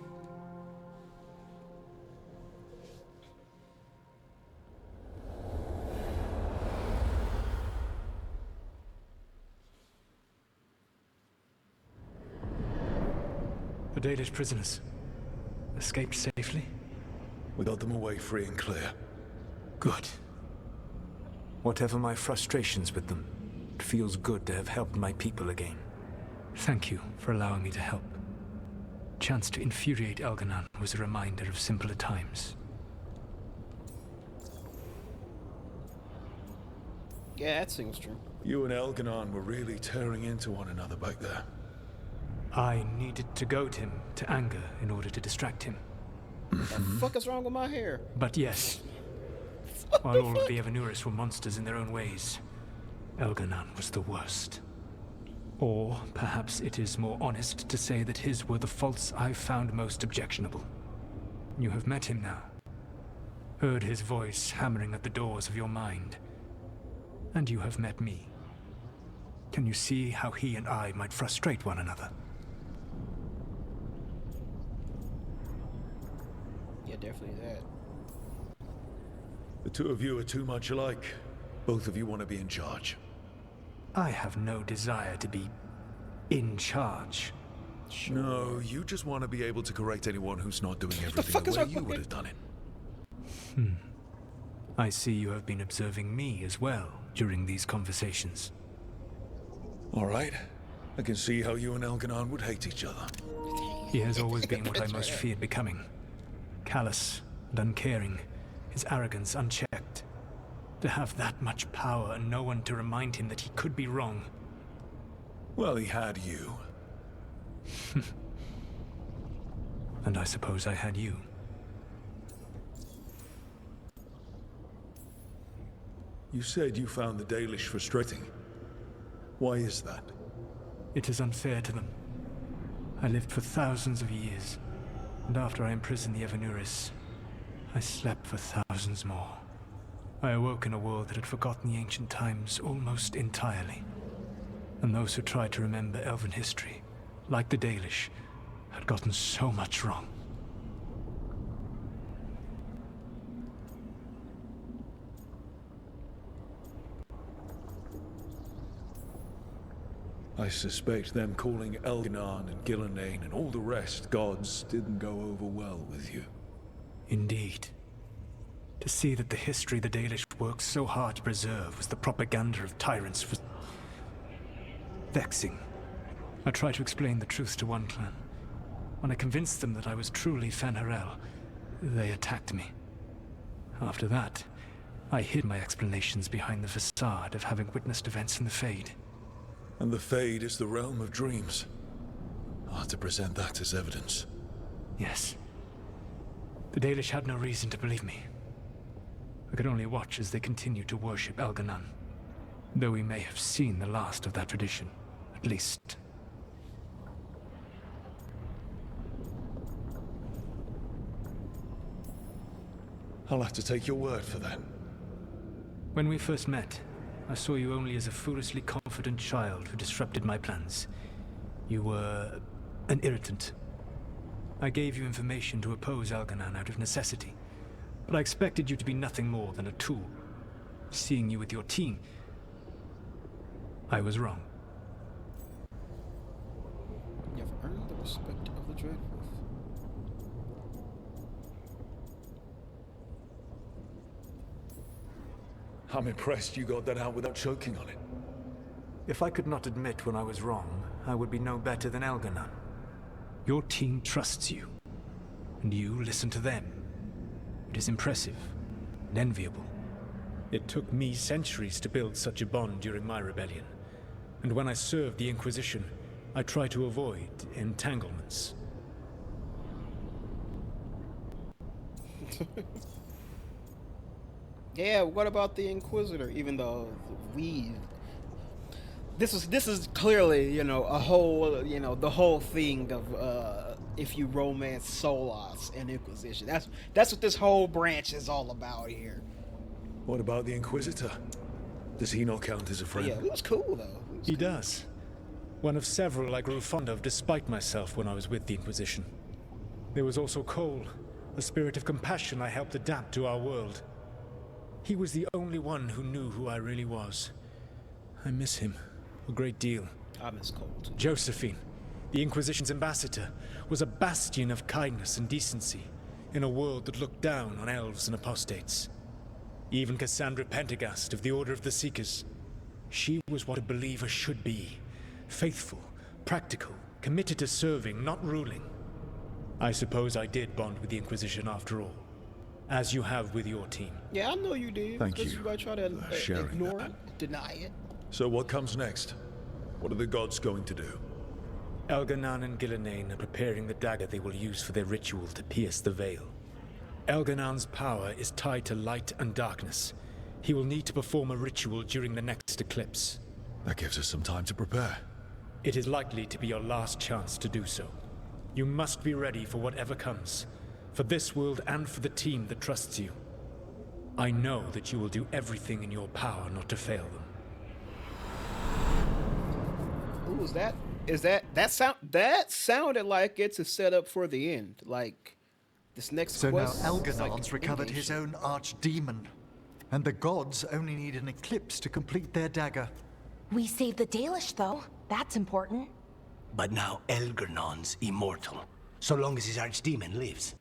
The Dalish prisoners escaped safely? We got them away free and clear. Good. Whatever my frustrations with them, it feels good to have helped my people again. Thank you for allowing me to help. Chance to infuriate Elgar'nan was a reminder of simpler times. Yeah, that seems true. You and Elgar'nan were really tearing into one another back there. I needed to goad him to anger in order to distract him. What the fuck is wrong with my hair? But yes, while all of the Evanuris were monsters in their own ways, Elgar'nan was the worst. Or perhaps it is more honest to say that his were the faults I found most objectionable. You have met him now. Heard his voice hammering at the doors of your mind. And you have met me. Can you see how he and I might frustrate one another? Yeah, definitely that. The two of you are too much alike. Both of you want to be in charge. I have no desire to be in charge. Sure. No, you just want to be able to correct anyone who's not doing everything the way you would have done it. I see you have been observing me as well during these conversations. All right. I can see how you and Elgar'nan would hate each other. He has always been what I most feared becoming. Callous and uncaring, his arrogance unchecked. To have that much power and no one to remind him that he could be wrong. Well, he had you. And I suppose I had you. You said you found the Dalish frustrating. Why is that? It is unfair to them. I lived for thousands of years, and after I imprisoned the Evanuris, I slept for thousands more. I awoke in a world that had forgotten the ancient times almost entirely. And those who tried to remember elven history, like the Dalish, had gotten so much wrong. I suspect them calling Elgar'nan and Gil'nan and all the rest gods didn't go over well with you. Indeed. To see that the history the Dalish worked so hard to preserve was the propaganda of tyrants was vexing. I tried to explain the truth to one clan. When I convinced them that I was truly Fen'Harel, they attacked me. After that, I hid my explanations behind the facade of having witnessed events in the Fade. And the Fade is the realm of dreams. I'll have to present that as evidence. Yes. The Dalish had no reason to believe me. I could only watch as they continued to worship Elgar'nan, though we may have seen the last of that tradition, at least. I'll have to take your word for that. When we first met, I saw you only as a foolishly confident child who disrupted my plans. You were an irritant. I gave you information to oppose Elgar'nan out of necessity, but I expected you to be nothing more than a tool. Seeing you with your team, I was wrong. You have earned the respect of the Dreadwolf. I'm impressed you got that out without choking on it. If I could not admit when I was wrong, I would be no better than Elgar'nan. Your team trusts you, and you listen to them. It is impressive and enviable. It took me centuries to build such a bond during my rebellion, and when I served the Inquisition, I tried to avoid entanglements. Yeah, what about the Inquisitor? Even though this is clearly, you know, a whole, you know, the whole thing of if you romance Solas and Inquisition. That's what this whole branch is all about here. What about the Inquisitor? Does he not count as a friend? Yeah, he was cool though. He does. One of several I grew fond of despite myself when I was with the Inquisition. There was also Cole, a spirit of compassion I helped adapt to our world. He was the only one who knew who I really was. I miss him a great deal. I miss Cole too. Josephine, the Inquisition's ambassador, was a bastion of kindness and decency in a world that looked down on elves and apostates. Even Cassandra Pendergast of the Order of the Seekers. She was what a believer should be. Faithful, practical, committed to serving, not ruling. I suppose I did bond with the Inquisition after all, as you have with your team. Yeah, I know you did. Thank you You might try to sharing ignore that. it, deny it. So what comes next? What are the gods going to do? Elgar'nan and Gil'nan are preparing the dagger they will use for their ritual to pierce the veil. Elgar'nan's power is tied to light and darkness. He will need to perform a ritual during the next eclipse. That gives us some time to prepare. It is likely to be your last chance to do so. You must be ready for whatever comes, for this world and for the team that trusts you. I know that you will do everything in your power not to fail them. Who was that? That sounded like it's a setup for the end. Like this next So quest. now is like Elgar'nan's an recovered endgame his shit. own archdemon, and the gods only need an eclipse to complete their dagger. We saved the Dalish, though. That's important. But now Elgar'nan's immortal, so long as his archdemon lives.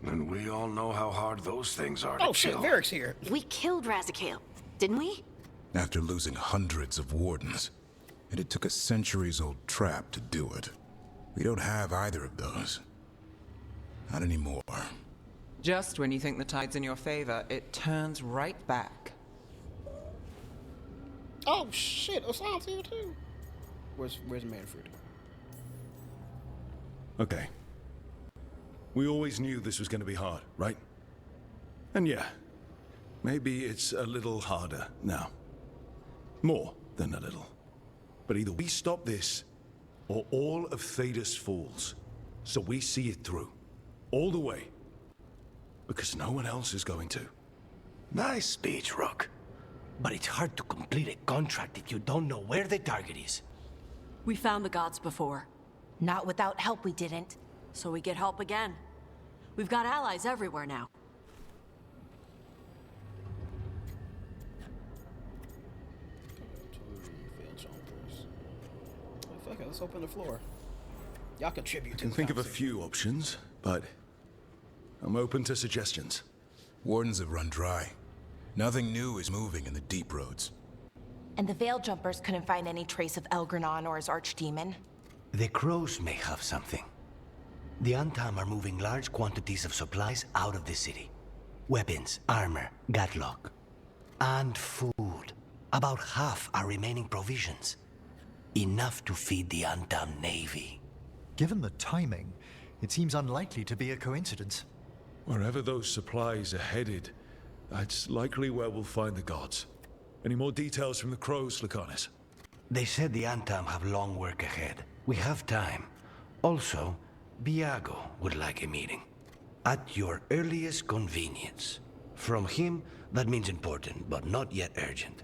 And we all know how hard those things are to Oh shit, kill. Varric's here. We killed Razikale, didn't we? After losing hundreds of wardens. And it took a centuries-old trap to do it. We don't have either of those. Not anymore. Just when you think the tide's in your favor, it turns right back. Oh shit, Osama's here too. Where's Manfred? Okay. We always knew this was going to be hard, right? And yeah, maybe it's a little harder now. More than a little. But either we stop this, or all of Thedas falls. So we see it through. All the way. Because no one else is going to. Nice speech, Rook. But it's hard to complete a contract if you don't know where the target is. We found the gods before. Not without help, we didn't. So we get help again. We've got allies everywhere now. Fuck it, let's open the floor. Y'all contribute I to can the think of a conversation. few options, but I'm open to suggestions. Wardens have run dry. Nothing new is moving in the deep roads. And the Veil Jumpers couldn't find any trace of Elgar'nan or his archdemon. The crows may have something. The Antam are moving large quantities of supplies out of the city. Weapons, armor, gatlock. And food. About half are remaining provisions. Enough to feed the Antam navy. Given the timing, it seems unlikely to be a coincidence. Wherever those supplies are headed, that's likely where we'll find the gods. Any more details from the crows, Lucanus? They said the Antam have long work ahead. We have time. Also, Biago would like a meeting. At your earliest convenience. From him, that means important, but not yet urgent.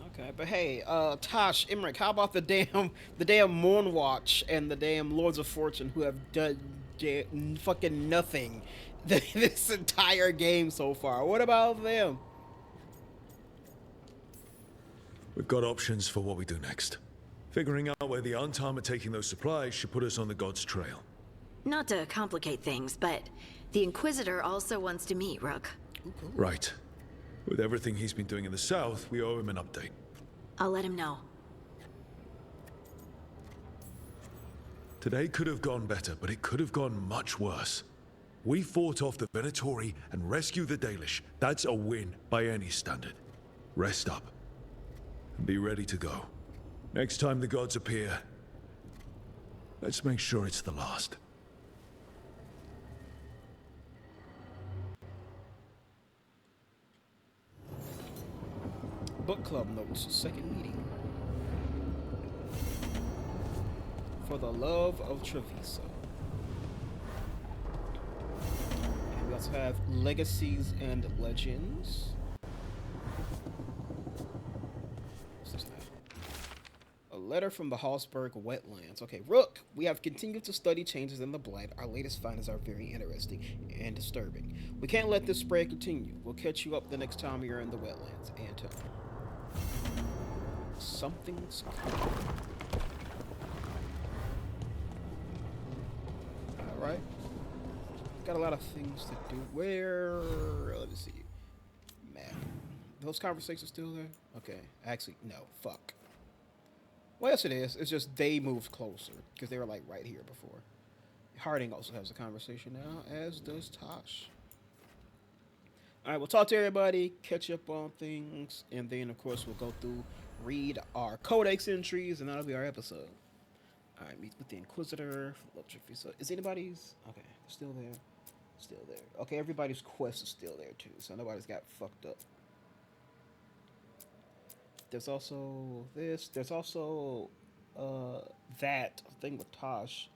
Okay, but hey, Tosh, Emmerich, how about the damn Moonwatch and the damn Lords of Fortune who have done fucking nothing this entire game so far? What about them? We've got options for what we do next. Figuring out where the Antam are taking those supplies should put us on the gods' trail. Not to complicate things, but the Inquisitor also wants to meet Rook. Right. With everything he's been doing in the south, we owe him an update. I'll let him know. Today could have gone better, but it could have gone much worse. We fought off the Venatori and rescued the Dalish. That's a win by any standard. Rest up. And be ready to go. Next time the gods appear, let's make sure it's the last. Book club notes, second meeting. For the love of Treviso. And we also have legacies and legends. What's this now? A letter from the Hallsberg wetlands. Okay, Rook, we have continued to study changes in the blight. Our latest findings are very interesting and disturbing. We can't let this spread continue. We'll catch you up the next time you're in the wetlands. Anton. Something's coming. Alright. Got a lot of things to do. Where? Let me see. Map. Those conversations still there? Okay. Actually, no. Fuck. Well, yes it is. It's just they moved closer. Because they were like right here before. Harding also has a conversation now, as does Tosh. Alright, we'll talk to everybody, catch up on things, and then of course we'll go through, read our codex entries, and that'll be our episode. Alright, meet with the Inquisitor. Is anybody's? Okay, they're still there. Still there. Okay, everybody's quest is still there too, so nobody's got fucked up. There's also this. There's also that thing with Tosh.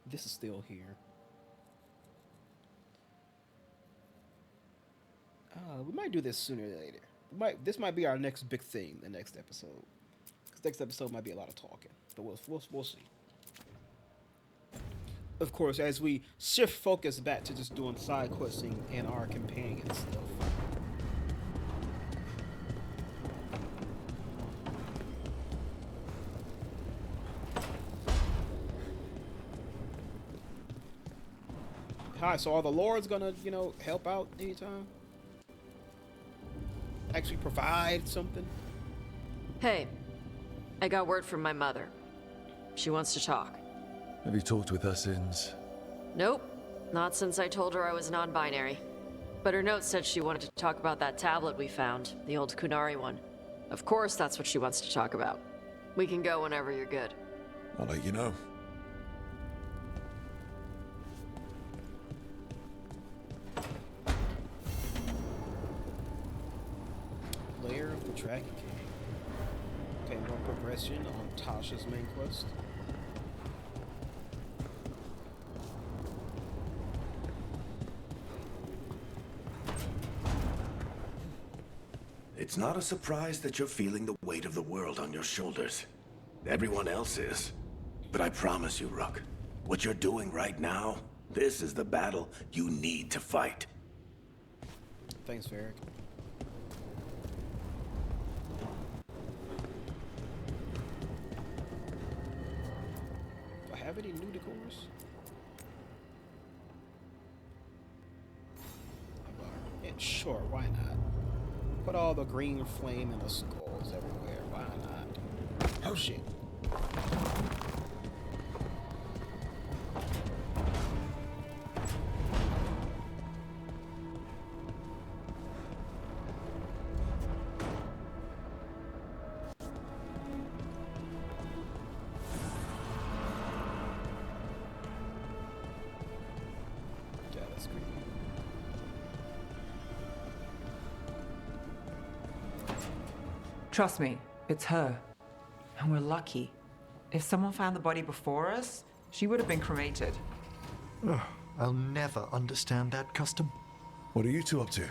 This is still here. We might do this sooner or later. This might be our next big thing, the next episode. Because next episode might be a lot of talking, but we'll see. Of course, as we shift focus back to just doing side questing and our companion stuff. Hi, so are the lords gonna, help out anytime? Actually provide something? Hey, I got word from my mother. She wants to talk. Have you talked with her since? Nope, not since I told her I was non-binary. But her note said she wanted to talk about that tablet we found, the old Kunari one. Of course that's what she wants to talk about. We can go whenever you're good. I'll let you know. Lair of the Dragon King. Okay, more progression on Tasha's main quest. It's not a surprise that you're feeling the weight of the world on your shoulders. Everyone else is. But I promise you, Rook, what you're doing right now, this is the battle you need to fight. Thanks, Varric. Do I have any new decors? Yeah, sure, why not? Put all the green flame and the skulls everywhere. Why not? Oh shit. Yeah, that's creepy. Trust me, it's her. And we're lucky. If someone found the body before us, she would have been cremated. Ugh, I'll never understand that custom. What are you two up to?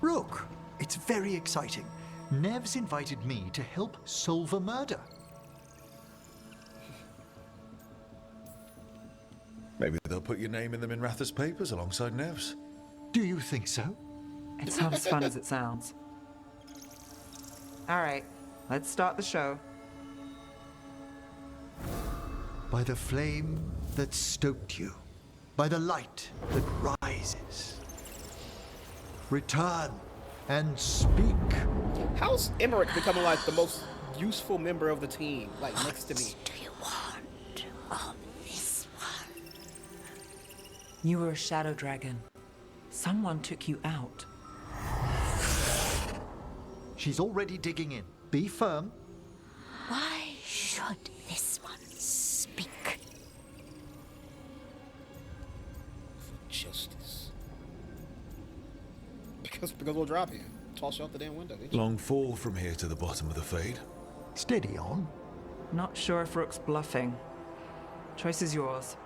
Rook, it's very exciting. Nev's invited me to help solve a murder. Maybe they'll put your name in the Minratha's papers alongside Nev's. Do you think so? It's not as fun as it sounds. All right, let's start the show. By the flame that stoked you, by the light that rises. Return and speak. How's Emmerich becoming like the most useful member of the team? Like next to me. Do you want of this one? You were a shadow dragon. Someone took you out. She's already digging in. Be firm. Why should this one speak? For justice. Because we'll drop you. Toss you out the damn window. Long fall from here to the bottom of the Fade. Steady on. Not sure if Rook's bluffing. Choice is yours.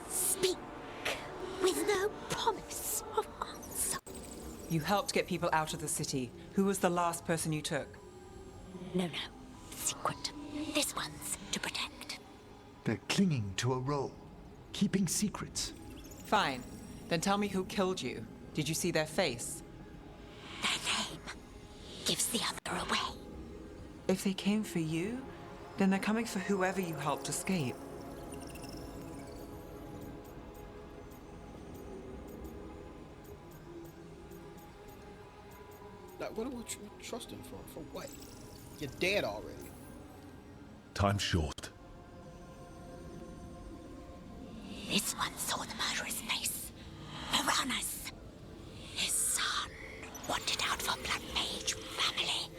Speak with no promise of answer. You helped get people out of the city. Who was the last person you took? No. Secret. This one's to protect. They're clinging to a role, keeping secrets. Fine. Then tell me who killed you. Did you see their face? Their name gives the other away. If they came for you, then they're coming for whoever you helped escape. What are we trusting for? For what? You're dead already. Time's short. This one saw the murderer's face. Piranhas. His son wanted out for Blood Mage family.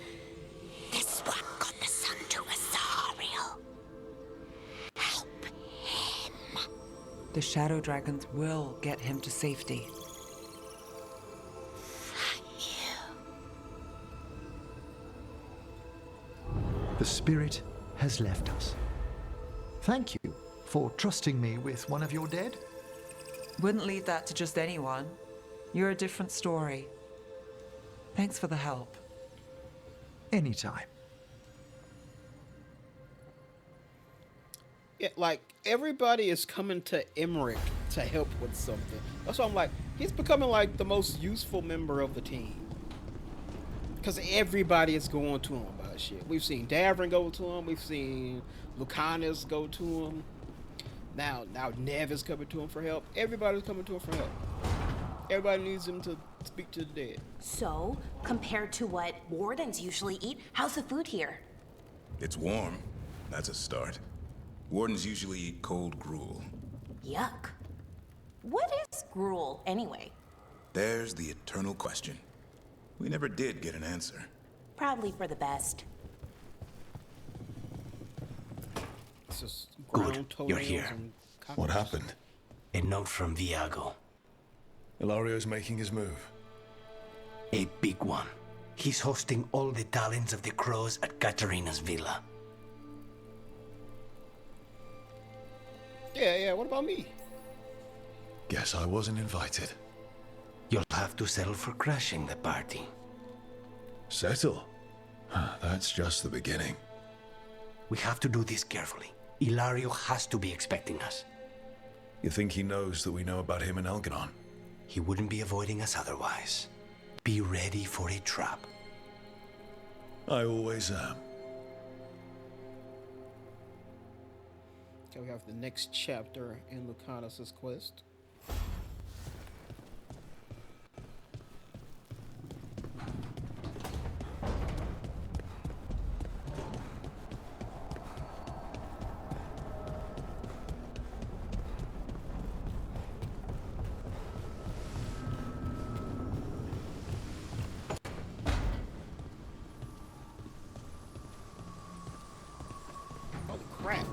This one got the son to Azariel. Help him. The shadow dragons will get him to safety. The spirit has left us. Thank you for trusting me with one of your dead. Wouldn't leave that to just anyone. You're a different story. Thanks for the help. Anytime. Yeah, like, everybody is coming to Emmerich to help with something. That's why I'm like, he's becoming like the most useful member of the team. Because everybody is going to him about shit. We've seen Davrin go to him. We've seen Lucanus go to him. Now Nev is coming to him for help. Everybody's coming to him for help. Everybody needs him to speak to the dead. So, compared to what wardens usually eat, how's the food here? It's warm. That's a start. Wardens usually eat cold gruel. Yuck. What is gruel, anyway? There's the eternal question. We never did get an answer. Probably for the best. It's just Good, you're here. What happened? A note from Viago. Ilario's making his move. A big one. He's hosting all the talents of the crows at Katarina's villa. Yeah, what about me? Guess I wasn't invited. You'll have to settle for crashing the party. Settle? That's just the beginning. We have to do this carefully. Ilario has to be expecting us. You think he knows that we know about him and Elgar'nan? He wouldn't be avoiding us otherwise. Be ready for a trap. I always am. Okay, we have the next chapter in Lucanus' quest. Holy crap.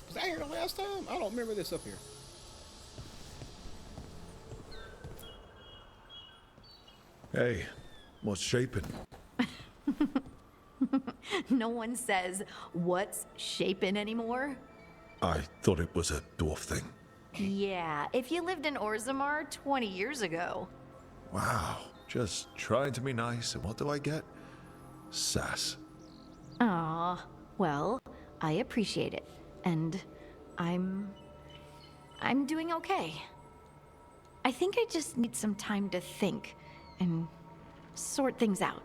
Was I here the last time? I don't remember this up here. Hey, what's shaping? No one says what's shaping anymore. I thought it was a dwarf thing. Yeah, if you lived in Orzammar 20 years ago. Wow, just trying to be nice, and what do I get? Sass. Aw, well, I appreciate it. And I'm doing okay. I think I just need some time to think and sort things out.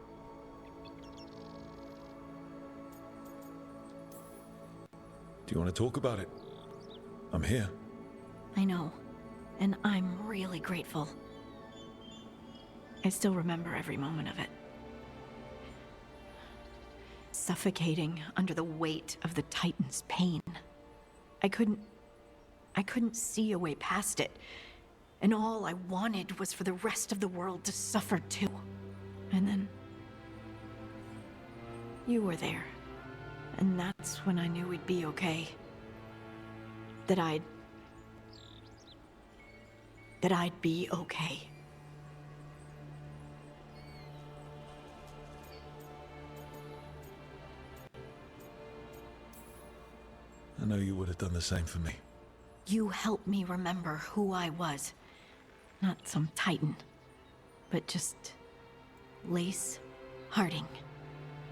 Do you want to talk about it? I'm here. I know, and I'm really grateful. I still remember every moment of it. Suffocating under the weight of the Titan's pain. I couldn't see a way past it, and all I wanted was for the rest of the world to suffer too. And then you were there, and that's when I knew we'd be okay. That I'd be okay. I know you would have done the same for me. You helped me remember who I was. Not some titan, but just Lace Harding.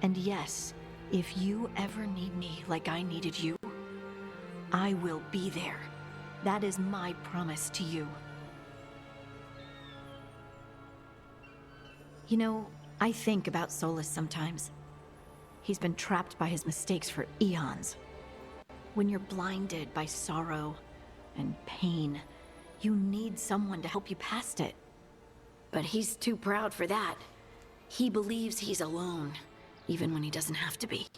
And yes, if you ever need me like I needed you, I will be there. That is my promise to you. You know, I think about Solus sometimes. He's been trapped by his mistakes for eons. When you're blinded by sorrow and pain, you need someone to help you past it. But he's too proud for that. He believes he's alone, even when he doesn't have to be.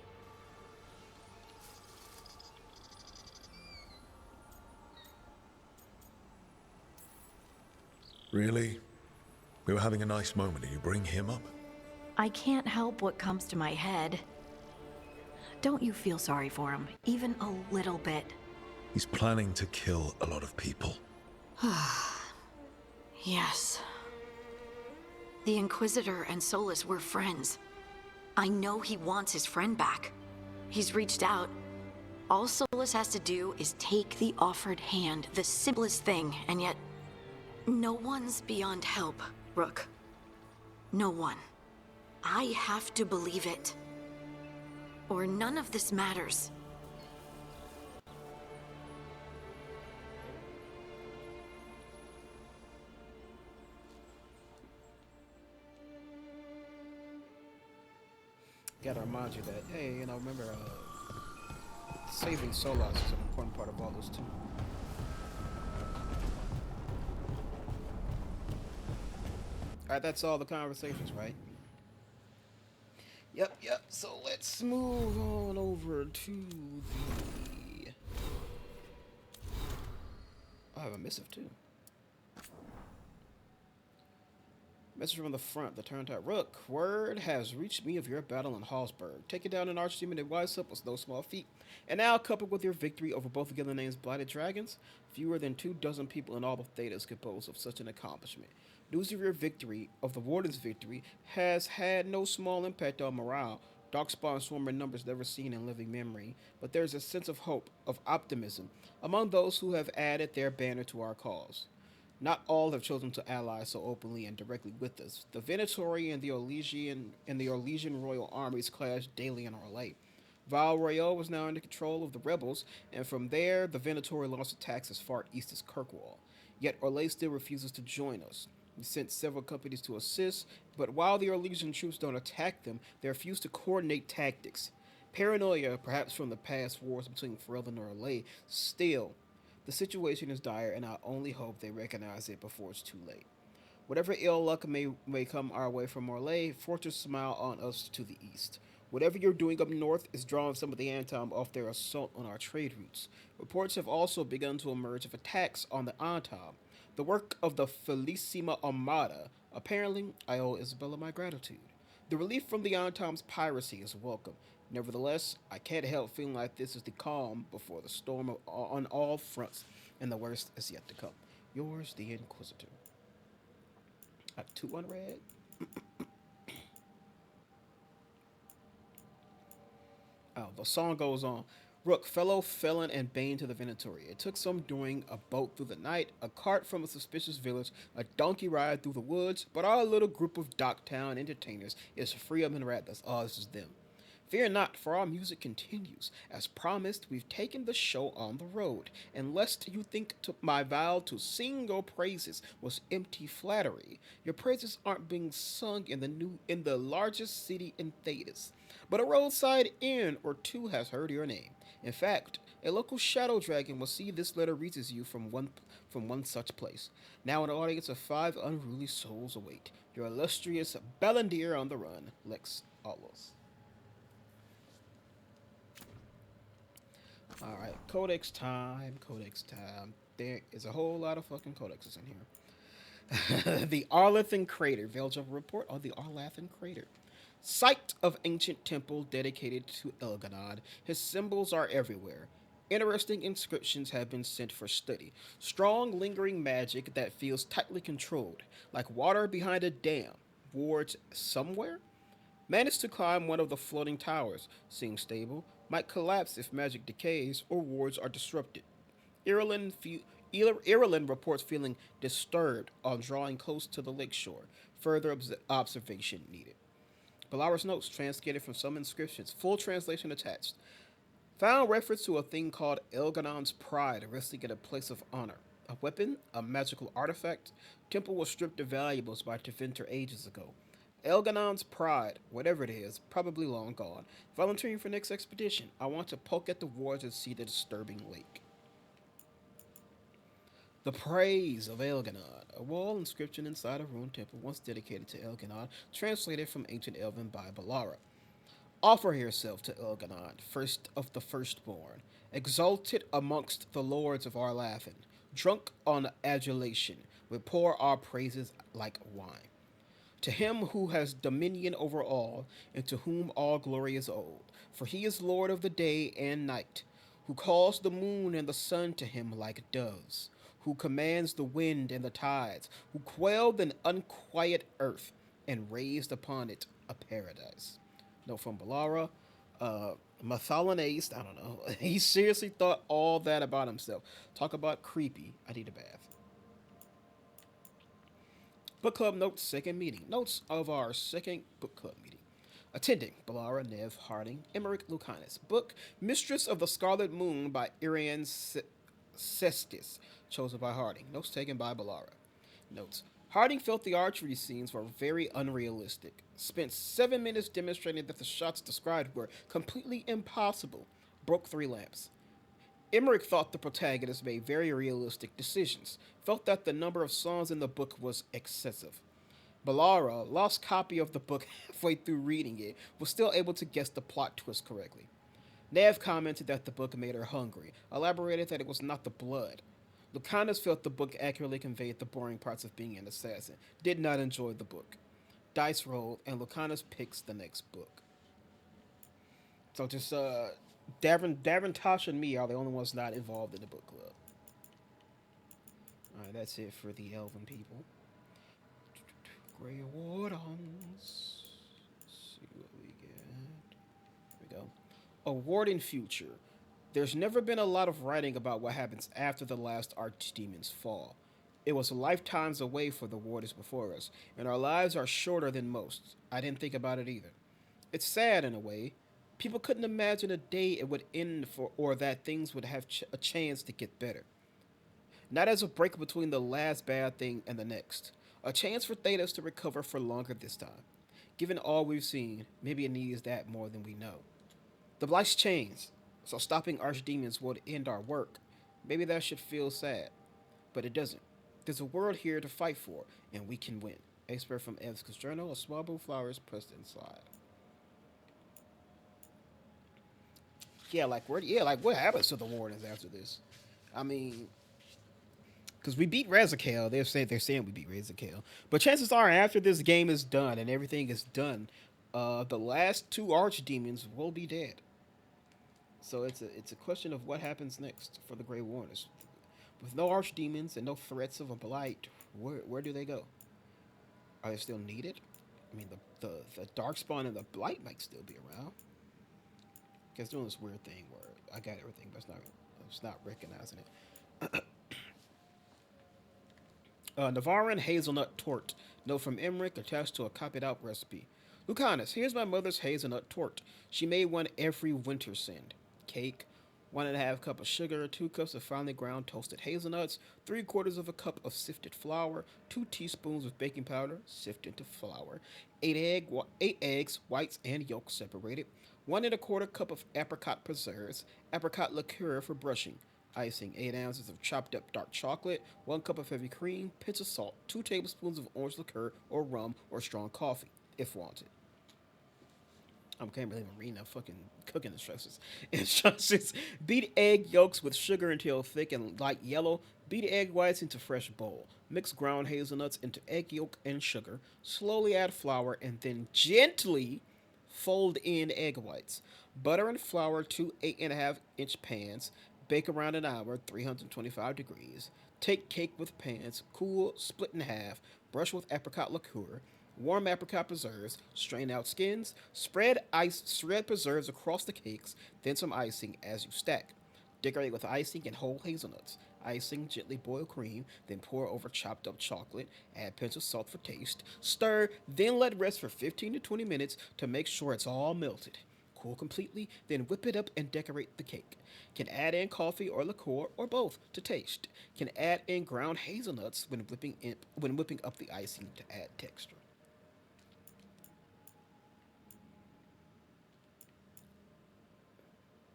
Really? We were having a nice moment and you bring him up? I can't help what comes to my head. Don't you feel sorry for him, even a little bit? He's planning to kill a lot of people. Yes. The Inquisitor and Solus were friends. I know he wants his friend back. He's reached out. All Solus has to do is take the offered hand, the simplest thing, and yet no one's beyond help, Rook. No one. I have to believe it. Or none of this matters. Gotta remind you that, hey, remember, Saving Solas is an important part of all this too. Alright, that's all the conversations, right? Yep. So let's move on over to the... I have a missive too. Message from the front, the turned out Rook. Word has reached me of your battle in Hallsberg. Taking down an archdemon and Wiseup was no small feat. And now, coupled with your victory over both of Gil'lanane's blighted dragons, fewer than 24 people in all of Thedas could boast of such an accomplishment. News of your victory, of the Warden's victory, has had no small impact on morale. Darkspawn swarm in numbers never seen in living memory, but there is a sense of hope, of optimism, among those who have added their banner to our cause. Not all have chosen to ally so openly and directly with us. The Venatori and the Orlesian royal armies clash daily in our light. Val Royale was now under control of the rebels, and from there, the Venatori launched attacks as far east as Kirkwall. Yet Orlais still refuses to join us. We sent several companies to assist, but while the Orlesian troops don't attack them, they refuse to coordinate tactics. Paranoia, perhaps from the past wars between Ferelden and Orlais, still, the situation is dire, and I only hope they recognize it before it's too late. Whatever ill luck may come our way from Orlais, fortune smile on us to the east. Whatever you're doing up north is drawing some of the Antom off their assault on our trade routes. Reports have also begun to emerge of attacks on the Antom, the work of the Felicissima Armada. Apparently, I owe Isabella my gratitude. The relief from the Antom's piracy is welcome. Nevertheless, I can't help feeling like this is the calm before the storm on all fronts, and the worst is yet to come. Yours, the Inquisitor. I have 2 unread. Oh, the song goes on. Rook, fellow felon and bane to the Venatori. It took some doing, a boat through the night, a cart from a suspicious village, a donkey ride through the woods, but our little group of Docktown entertainers is free of Minrathas. Oh, this is them. Fear not, for our music continues. As promised, we've taken the show on the road, and lest you think my vow to sing your praises was empty flattery, your praises aren't being sung in the largest city in Thedas, but a roadside inn or two has heard your name. In fact, a local shadow dragon will see this letter reaches you from one such place. Now an audience of 5 unruly souls await. Your illustrious Ballandir on the run, Lex Allos. Alright, codex time. There is a whole lot of fucking codexes in here. The Arlathan Crater. Veilguard report on the Arlathan Crater. Site of ancient temple dedicated to Elgar'nan. His symbols are everywhere. Interesting inscriptions have been sent for study. Strong, lingering magic that feels tightly controlled, like water behind a dam. Wards somewhere? Managed to climb one of the floating towers. Seems stable. Might collapse if magic decays or wards are disrupted. Ireland reports feeling disturbed on drawing close to the lakeshore. Further observation needed. Balara's notes translated from some inscriptions. Full translation attached. Found reference to a thing called Elgar'nan's pride resting in a place of honor. A weapon? A magical artifact? Temple was stripped of valuables by Teventer ages ago. Elgar'nan's pride, whatever it is, probably long gone. Volunteering for next expedition. I want to poke at the wards and see the disturbing lake. The Praise of Elgar'nan, a wall inscription inside a ruined temple once dedicated to Elgar'nan, translated from ancient Elven by Balara. Offer yourself to Elgar'nan, first of the firstborn, exalted amongst the lords of Arlathan, drunk on adulation, we pour our praises like wine. To him who has dominion over all, and to whom all glory is owed, for he is Lord of the day and night, who calls the moon and the sun to him like doves, who commands the wind and the tides, who quelled an unquiet earth and raised upon it a paradise. Note from Balara, Mathalanase, I don't know, he seriously thought all that about himself. Talk about creepy, I need a bath. Book Club Notes, second meeting. Notes of our second book club meeting. Attending, Balara, Nev, Harding, Emmerich, Lucanus. Book, Mistress of the Scarlet Moon by Irian Cestis, chosen by Harding. Notes taken by Balara. Notes. Harding felt the archery scenes were very unrealistic. Spent 7 minutes demonstrating that the shots described were completely impossible. broke 3 lamps. Emmerich thought the protagonist made very realistic decisions, felt that the number of songs in the book was excessive. Balara, lost copy of the book halfway through reading it, was still able to guess the plot twist correctly. Nev commented that the book made her hungry, elaborated that it was not the blood. Lucanus felt the book accurately conveyed the boring parts of being an assassin, did not enjoy the book. Dice rolled, and Lucanus picks the next book. So just, Davin, Tasha, and me are the only ones not involved in the book club. Alright, that's it for the elven people. Grey Wardens. Let's see what we get. Here we go. A warden future. There's never been a lot of writing about what happens after the last archdemons fall. It was lifetimes away for the wardens before us, and our lives are shorter than most. I didn't think about it either. It's sad in a way. People couldn't imagine a day it would end for, or that things would have a chance to get better. Not as a break between the last bad thing and the next. A chance for Thedas to recover for longer this time. Given all we've seen, maybe it needs that more than we know. The Blight's changed, so stopping archdemons would end our work. Maybe that should feel sad, but it doesn't. There's a world here to fight for, and we can win. Expert from Ev's Journal, a small blue flowers pressed inside. What happens to the wardens after this? I mean, because we beat Razakale, they're saying we beat Razakale, but chances are after this game is done and everything is done, the last 2 archdemons will be dead. So it's a question of what happens next for the Grey Wardens. With no archdemons and no threats of a blight, where do they go? Are they still needed? I mean, the Darkspawn and the Blight might still be around. It's doing this weird thing where I got everything, but it's not recognizing it. Navaran hazelnut tort. Note from Emmerich attached to a copied out recipe. Lucanus, here's my mother's hazelnut tort. She made one every winter send. Cake, 1.5 cup of sugar, 2 cups of finely ground toasted hazelnuts, 3/4 of a cup of sifted flour, 2 teaspoons of baking powder, sift into flour, 8 eggs, whites and yolks separated, 1 1/4 cup of apricot preserves, apricot liqueur for brushing, icing, 8 ounces of chopped up dark chocolate, 1 cup of heavy cream, pinch of salt, 2 tablespoons of orange liqueur or rum or strong coffee, if wanted. I can't believe I'm reading that fucking cooking instructions. Instructions. Beat egg yolks with sugar until thick and light yellow. Beat egg whites into fresh bowl. Mix ground hazelnuts into egg yolk and sugar. Slowly add flour and then gently fold in egg whites. Butter and flour 2 8.5-inch pans. Bake around an hour, 325 degrees. Take cake with pans. Cool, split in half. Brush with apricot liqueur. Warm apricot preserves, strain out skins, spread preserves across the cakes, then some icing as you stack. Decorate with icing and whole hazelnuts. Icing, gently boil cream, then pour over chopped up chocolate, add pinch of salt for taste, stir, then let rest for 15 to 20 minutes to make sure it's all melted. Cool completely, then whip it up and decorate the cake. Can add in coffee or liqueur or both to taste. Can add in ground hazelnuts when whipping up the icing to add texture.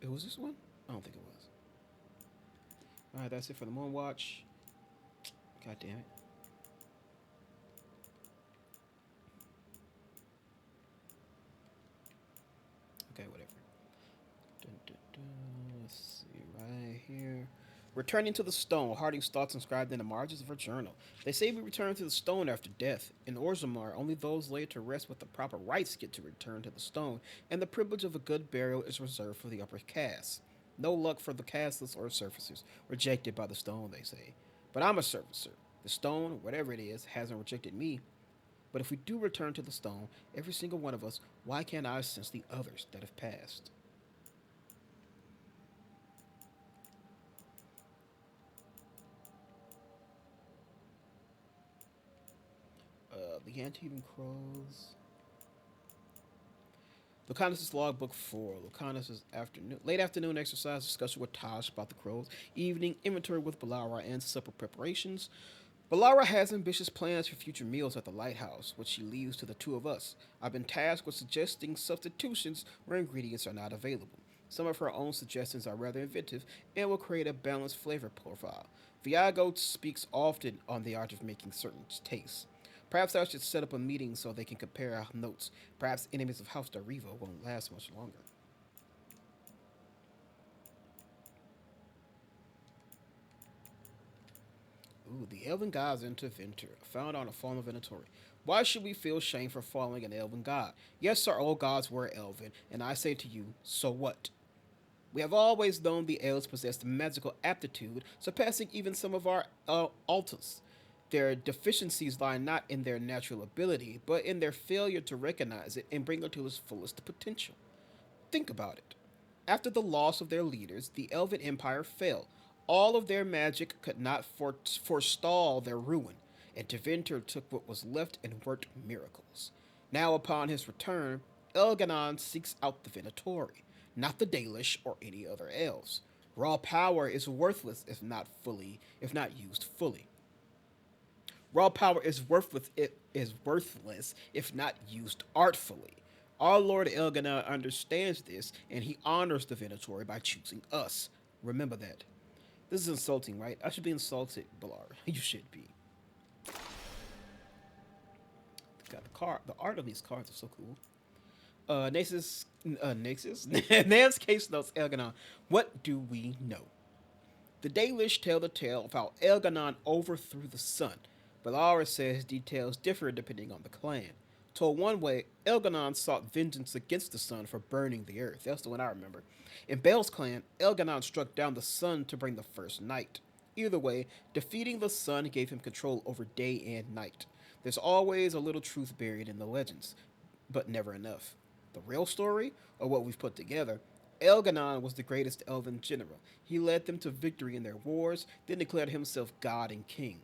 It was this one? I don't think it was. Alright, that's it for the Moon Watch. God damn it. Okay, whatever. Let's see, right here. Returning to the stone, Harding's thoughts inscribed in the margins of her journal. They say we return to the stone after death. In Orzammar, only those laid to rest with the proper rites get to return to the stone, and the privilege of a good burial is reserved for the upper castes. No luck for the casteless or surfacers, rejected by the stone, they say. But I'm a surfacer. The stone, whatever it is, hasn't rejected me. But if we do return to the stone, every single one of us, why can't I sense the others that have passed? The Antevan Crows. Lucanus' logbook 4. Lucanus' late afternoon exercise, discussion with Taj about the crows. Evening, inventory with Balara and supper preparations. Balara has ambitious plans for future meals at the lighthouse, which she leaves to the 2 of us. I've been tasked with suggesting substitutions where ingredients are not available. Some of her own suggestions are rather inventive and will create a balanced flavor profile. Veilguard speaks often on the art of making certain tastes. Perhaps I should set up a meeting so they can compare our notes. Perhaps enemies of House Dariva won't last much longer. Ooh, the Elven God's Interventor, found on a form of inventory. Why should we feel shame for following an Elven God? Yes, our old gods were Elven, and I say to you, so what? We have always known the elves possessed magical aptitude, surpassing even some of our altars. Their deficiencies lie not in their natural ability, but in their failure to recognize it and bring it to its fullest potential. Think about it. After the loss of their leaders, the Elven Empire fell. All of their magic could not forestall their ruin, and Tevinter took what was left and worked miracles. Now, upon his return, Elgar'nan seeks out the Venatori, not the Dalish or any other elves. Raw power is worthless if not used fully. Raw power is worthless if not used artfully. Our Lord Elgar'nan understands this, and he honors the Venatori by choosing us. Remember that. This is insulting, right? I should be insulted, Balar. You should be. Got the art of these cards are so cool. Naxus, Nan's case notes Elgar'nan. What do we know? The Dalish tell the tale of how Elgar'nan overthrew the sun. Balara says details differ depending on the clan. Told one way, Elgar'nan sought vengeance against the sun for burning the earth. That's the one I remember. In Bel's clan, Elgar'nan struck down the sun to bring the first night. Either way, defeating the sun gave him control over day and night. There's always a little truth buried in the legends, but never enough. The real story, or what we've put together, Elgar'nan was the greatest elven general. He led them to victory in their wars, then declared himself god and king.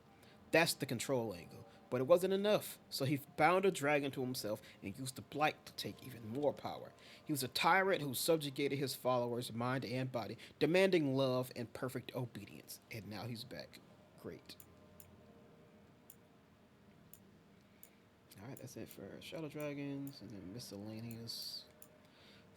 That's the control angle. But it wasn't enough, so he bound a dragon to himself and used the blight to take even more power. He was a tyrant who subjugated his followers' mind and body, demanding love and perfect obedience. And now he's back. Great. Alright, that's it for Shadow Dragons, and then miscellaneous.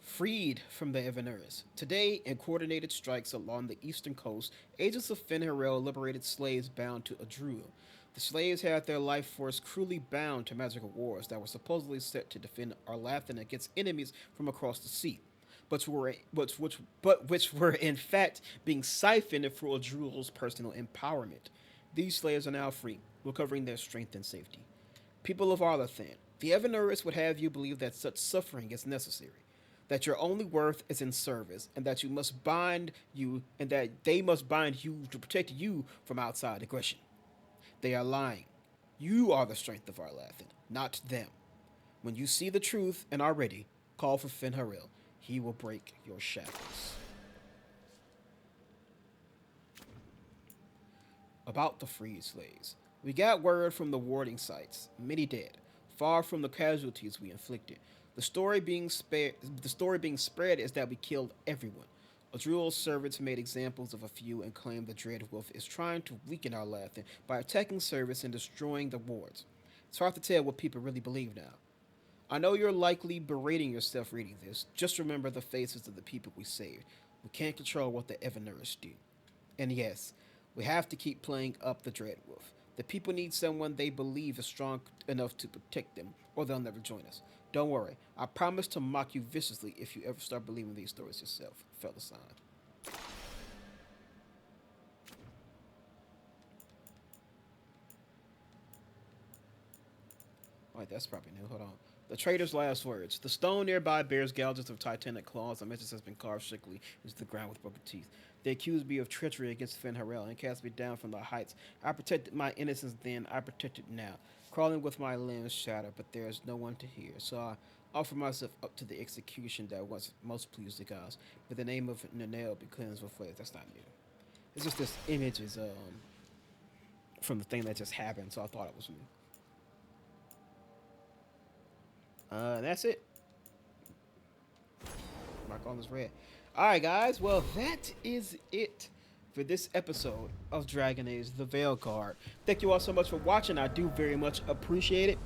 Freed from the Evaneris. Today, in coordinated strikes along the eastern coast, agents of Fen'Harel liberated slaves bound to Adruil. The slaves had their life force cruelly bound to magical wars that were supposedly set to defend Arlathan against enemies from across the sea, but which were in fact being siphoned for Adruil's personal empowerment. These slaves are now free, recovering their strength and safety. People of Arlathan, the Evaneris would have you believe that such suffering is necessary, that your only worth is in service, and that they must bind you to protect you from outside aggression. They are lying. You are the strength of Arlathan, not them. When you see the truth and are ready, call for Fen'Harel. He will break your shackles. About the freed slaves. We got word from the warding sites. Many dead, far from the casualties we inflicted. The story being spread is that we killed everyone. Adruil's servants made examples of a few and claimed the Dread Wolf is trying to weaken Arlathan by attacking service and destroying the wards. It's hard to tell what people really believe now. I know you're likely berating yourself reading this. Just remember the faces of the people we saved. We can't control what the Evaneris do. And yes, we have to keep playing up the Dread Wolf. The people need someone they believe is strong enough to protect them, or they'll never join us. Don't worry, I promise to mock you viciously if you ever start believing these stories yourself. Fella sign. Alright, that's probably new. Hold on. The trader's last words. The stone nearby bears gouges of titanic claws. A message has been carved strictly into the ground with broken teeth. They accused me of treachery against Fen'Harel and cast me down from the heights. I protected my innocence then, I protect it now. Crawling with my limbs shattered, but there is no one to hear. So I offer myself up to the execution that was most pleased the gods. May the name of Nanel be cleansed with flames. That's not new. It's just this image is from the thing that just happened, so I thought it was new. That's it. Mark on this red. Alright guys, well that is it for this episode of Dragon Age the Veilguard. Thank you all so much for watching. I do very much appreciate it.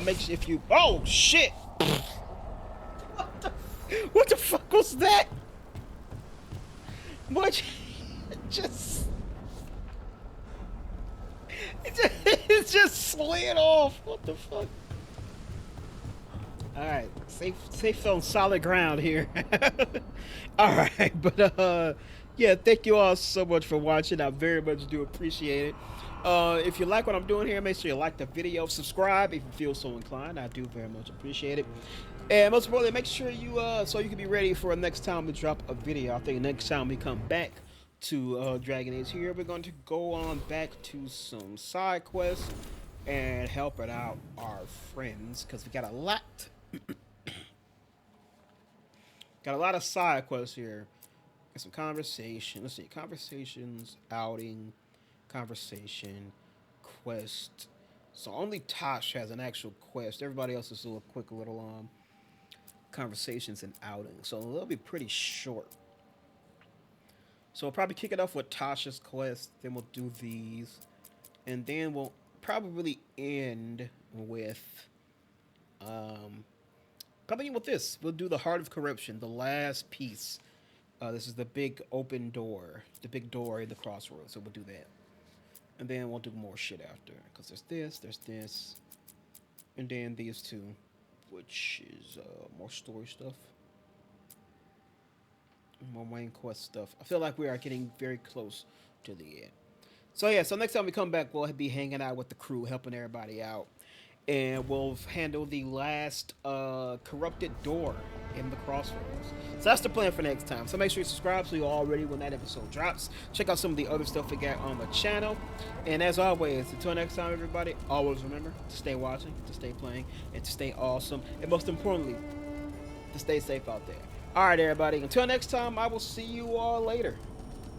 Make sure if you... Oh shit! What the fuck was that? What? just... It just slid off. What the fuck? Alright, safe on solid ground here. Alright, but yeah, thank you all so much for watching. I very much do appreciate it. If you like what I'm doing here, make sure you like the video, subscribe if you feel so inclined. I do very much appreciate it. And most importantly, make sure you so you can be ready for next time we drop a video. I think next time we come back to Dragon Age here, we're going to go on back to some side quests and help out our friends, because we got a lot of side quests here. Got some conversation. Let's see, conversations, outing, conversation, quest. So only Tosh has an actual quest. Everybody else is a little quick little conversations and outing. So they'll be pretty short. So we'll probably kick it off with Tasha's quest, then we'll do these, and then we'll probably end with this. We'll do the Heart of Corruption, the last piece. This is the big open door, the big door in the crossroads. So we'll do that, and then we'll do more shit after, because there's this, and then these two, which is more story stuff. More main quest stuff. I feel like we are getting very close to the end. So yeah, so next time we come back, we'll be hanging out with the crew, helping everybody out. And we'll handle the last corrupted door in the crossroads. So that's the plan for next time. So make sure you subscribe so you're all ready when that episode drops. Check out some of the other stuff we got on the channel. And as always, until next time, everybody, always remember to stay watching, to stay playing, and to stay awesome. And most importantly, to stay safe out there. All right, everybody. Until next time, I will see you all later.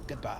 Goodbye.